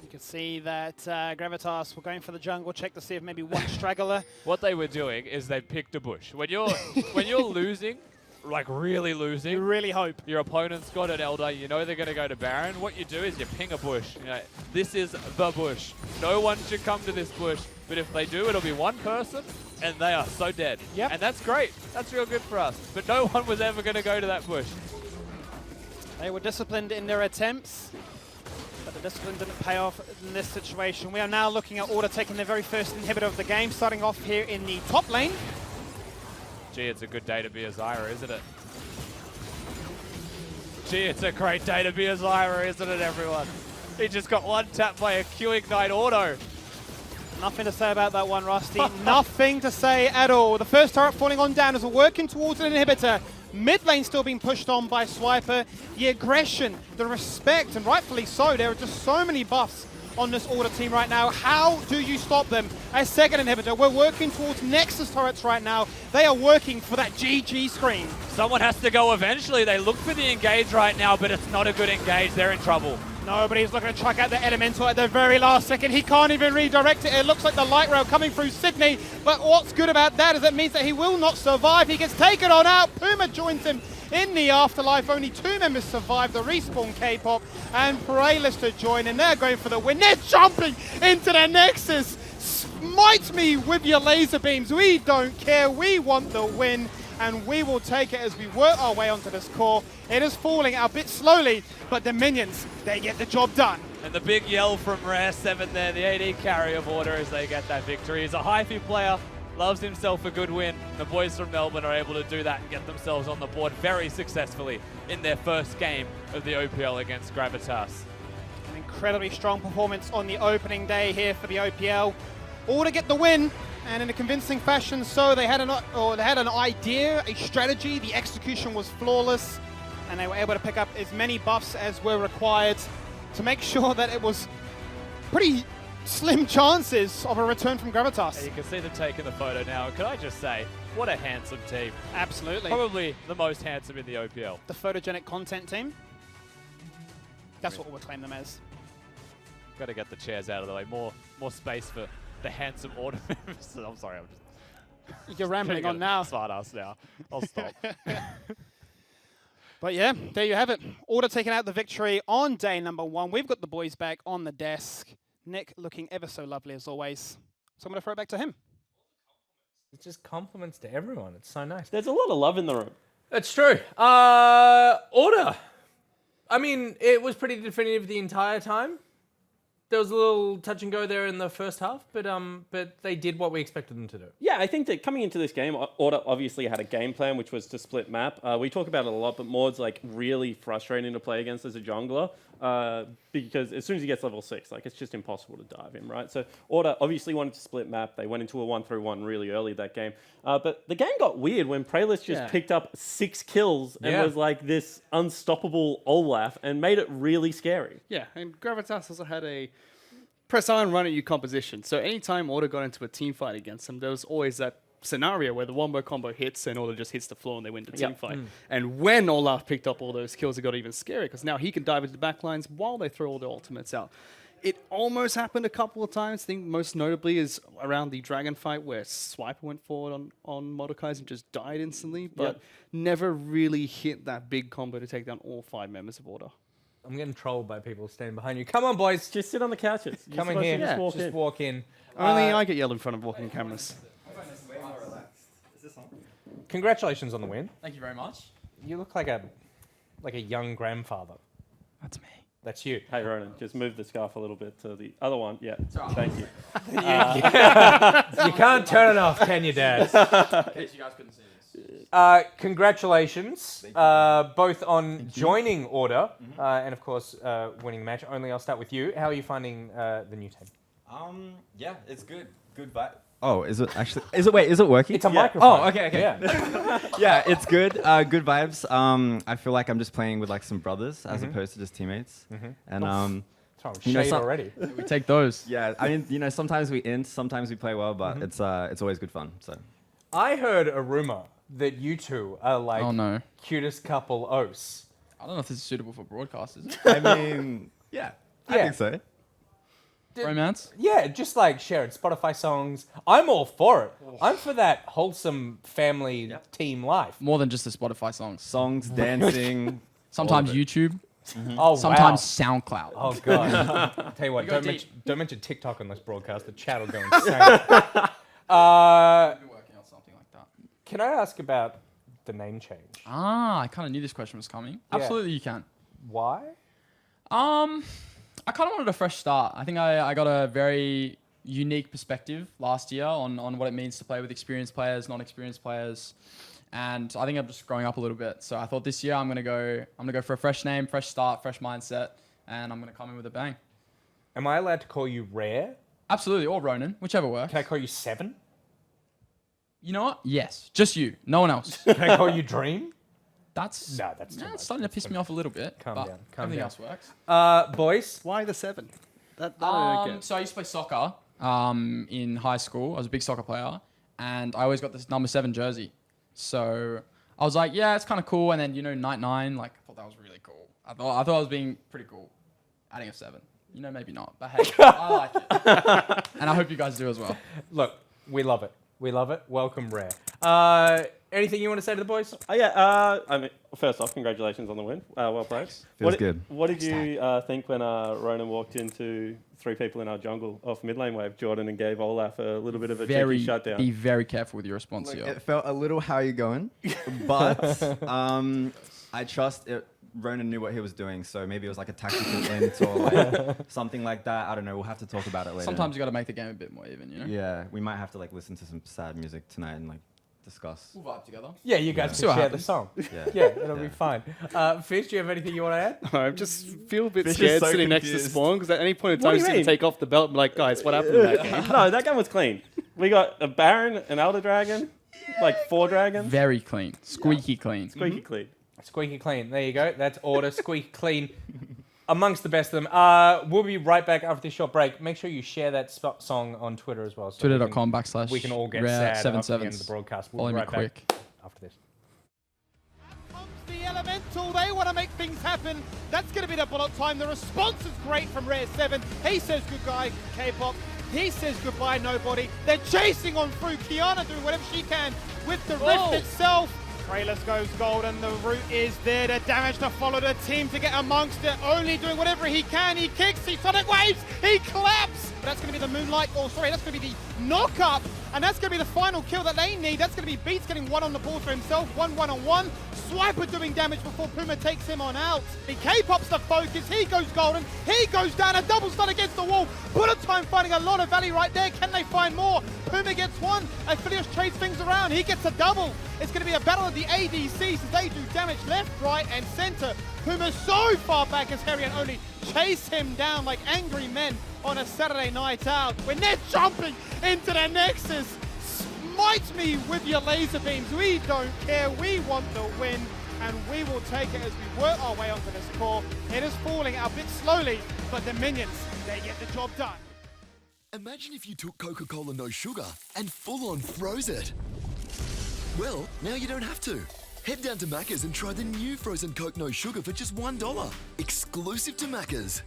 You can see that Gravitas were going for the jungle check to see if maybe one straggler. What they were doing is they picked a bush. When you're losing, like really losing, You really hope. your opponent's got an Elder, you know they're going to go to Baron. What you do is you ping a bush. You know, this is the bush. No one should come to this bush, but if they do, it'll be one person, and they are so dead. Yep. And that's great. That's real good for us. But no one was ever going to go to that bush. They were disciplined in their attempts, but the discipline didn't pay off in this situation. We are now looking at Order taking their very first inhibitor of the game, starting off here in the top lane. Gee, it's a good day to be a Zyra, isn't it? Gee, it's a great day to be a Zyra, isn't it, everyone? He just got one tap by a Q-Ignite auto. Nothing to say about that one, Rusty. Nothing to say at all. The first turret falling on down as we're working towards an inhibitor. Mid lane still being pushed on by Swiper. The aggression, the respect, and rightfully so. There are just so many buffs on this Order team right now. How do you stop them? A second inhibitor. We're working towards Nexus turrets right now. They are working for that GG screen. Someone has to go eventually. They look for the engage right now, but it's not a good engage. They're in trouble. Nobody's looking to chuck out the Elemental at the very last second. He can't even redirect it. It looks like the light rail coming through Sydney. But what's good about that is it means that he will not survive. He gets taken on out. Puma joins him in the afterlife. Only 2 members survive the respawn K-pop. And Praelus to join, and they're going for the win. They're jumping into the Nexus. Smite me with your laser beams. We don't care. We want the win. And we will take it as we work our way onto this core. It is falling a bit slowly, but the minions, they get the job done. And the big yell from Rare 7 there, the AD carry of Order as they get that victory. He's a HiFi player, loves himself a good win. The boys from Melbourne are able to do that and get themselves on the board very successfully in their first game of the OPL against Gravitas. An incredibly strong performance on the opening day here for the OPL. Order get the win, and in a convincing fashion. So they had an idea, a strategy. The execution was flawless, and they were able to pick up as many buffs as were required to make sure that it was pretty slim chances of a return from Gravitas. And you can see them taking the photo now. And can I just say, what a handsome team. Absolutely. Probably the most handsome in the OPL. The photogenic content team. That's what we'll claim them as. Got to get the chairs out of the way. More space for the handsome Order members. I'm sorry, I'm just... You're rambling on now. Smart ass now. I'll stop. But yeah, there you have it. Order taking out the victory on day number 1. We've got the boys back on the desk. Nick looking ever so lovely as always. So I'm going to throw it back to him. It's just compliments to everyone. It's so nice. There's a lot of love in the room. That's true. Order. I mean, it was pretty definitive the entire time. There was a little touch and go there in the first half, but they did what we expected them to do. Yeah, I think that coming into this game, Order obviously had a game plan, which was to split map. We talk about it a lot, but Maud's like really frustrating to play against as a jungler because as soon as he gets level 6, like it's just impossible to dive him, right? So Order obviously wanted to split map. They went into a 1-3-1 really early that game. But the game got weird when Praelus just picked up 6 kills and was like this unstoppable Olaf and made it really scary. Yeah, and Gravitas also had a press iron run at you composition. So anytime Order got into a team fight against them, there was always that scenario where the wombo combo hits and Order just hits the floor and they win the team fight. And when Olaf picked up all those kills, it got even scarier because now he can dive into the backlines while they throw all their ultimates out. It almost happened a couple of times. I think most notably is around the dragon fight where Swiper went forward on Mordekaiser and just died instantly, but never really hit that big combo to take down all 5 members of Order. I'm getting trolled by people standing behind you. Come on, boys. Just sit on the couches. Come in here. Just Walk in. Only I get yelled in front of walking cameras. Congratulations on the win. Thank you very much. You look like a young grandfather. That's me. That's you. Hey, Ronan, just move the scarf a little bit to the other one. Yeah, thank you. You can't turn it off, can you, Dad? In case you guys couldn't see this. Congratulations, both on joining Order and, of course, winning the match. Only I'll start with you. How are you finding the new team? Yeah, it's good. Good vibe. Oh, is it actually? Is it working? It's a microphone. Oh, okay. Yeah. Yeah, it's good. Good vibes. I feel like I'm just playing with like some brothers as opposed to just teammates. And Throwing shade already. We take those. yeah, I mean, sometimes we int, sometimes we play well, but it's always good fun. So I heard a rumor that you two are like Oh no. cutest couple os. I don't know if this is suitable for broadcast, is it? I mean, yeah, I think so. Romance? Yeah, just like sharing Spotify songs. I'm all for it. I'm for that wholesome family team life. More than just the Spotify songs. Songs, dancing. Sometimes YouTube. Oh, Sometimes wow. SoundCloud. Oh, God. Tell you what, don't mention TikTok on this broadcast. The chat will go insane. I've been working on something like that. Can I ask about the name change? I kind of knew this question was coming. Yeah. Absolutely, you can. Why? I kind of wanted a fresh start. I think I got a very unique perspective last year on what it means to play with experienced players, non-experienced players, and I think I'm just growing up a little bit. So I thought this year I'm gonna go for a fresh name, fresh start, fresh mindset, and I'm gonna come in with a bang. Am I allowed to call you Rare? Absolutely, or Ronan, whichever works. Can I call you Seven? You know what? Yes, just you, no one else. Can I call you Dream? That's that's too much. it's starting to piss me off a little bit. Calm but down, calm everything down. else works. Boys, Why the 7? That I don't get. So I used to play soccer in high school. I was a big soccer player, and I always got this number 7 jersey. So I was like, yeah, it's kind of cool. And then night 9, like I thought that was really cool. I thought I was being pretty cool, adding a 7. Maybe not, but hey, I like it, and I hope you guys do as well. look, we love it. We love it. Welcome, Rare. Anything you want to say to the boys? I mean, first off, congratulations on the win. Well played. Feels good. What did you think when Ronan walked into 3 people in our jungle off mid lane wave, Jordan and gave Olaf a little bit of a cheeky shutdown? Be very careful with your response Look, here. it felt a little how you going, but I trust it. Ronan knew what he was doing, so maybe it was like a tactical int or like something like that. I don't know. We'll have to talk about it later. Sometimes you got to make the game a bit more even, Yeah, we might have to like listen to some sad music tonight and like discuss. We'll vibe together. Yeah, you guys See can what share happens. the song. Yeah, It'll be fine. Fish, do you have anything you want to add? I just feel a bit Fish is scared so sitting next to confused. Spawn because at any point in What time, do you he's going mean? to take off the belt and be like, guys, what happened in that game? No, that game was clean. We got a Baron, an Elder Dragon, like 4 dragons. Very clean, squeaky clean. Squeaky clean. Squeaky clean. There you go. That's order. Squeaky clean. Amongst the best of them. We'll be right back after this short break. Make sure you share that song on Twitter as well. So Twitter.com/ we can all get rare sad after 77s. the end of the broadcast. We'll Follow be me right quick. back after this. Comes the Elemental, they want to make things happen. That's going to be the bullet time. The response is great from Rare 7. He says good guy, K-pop. He says goodbye, nobody. They're chasing on through. Kiana doing whatever she can with the rift itself. Kralos goes gold and the route is there. The damage to follow the team to get amongst it. Only doing whatever he can. He kicks, he sonic waves, he claps. But that's going to be the Moonlight, that's going to be the knock-up. And that's going to be the final kill that they need. That's going to be Beats getting 1 on the board for himself, 1 1-on-1. Swiper doing damage before Puma takes him on out. The K-pop's the focus, he goes golden, he goes down, a double stun against the wall. Bullet time finding a lot of value right there. Can they find more? Puma gets 1, Aphelios trades things around, he gets a double. It's going to be a battle of the ADCs as they do damage left, right, and center. Puma's so far back as Harry and only chase him down like angry men on a Saturday night out. When they're jumping into the Nexus, smite me with your laser beams. We don't care, we want the win, and we will take it as we work our way onto this core. It is falling a bit slowly, but the minions, they get the job done. Imagine if you took Coca-Cola No Sugar and full-on froze it. Well, now you don't have to. Head down to Macca's and try the new frozen Coke No Sugar for just $1. Exclusive to Macca's.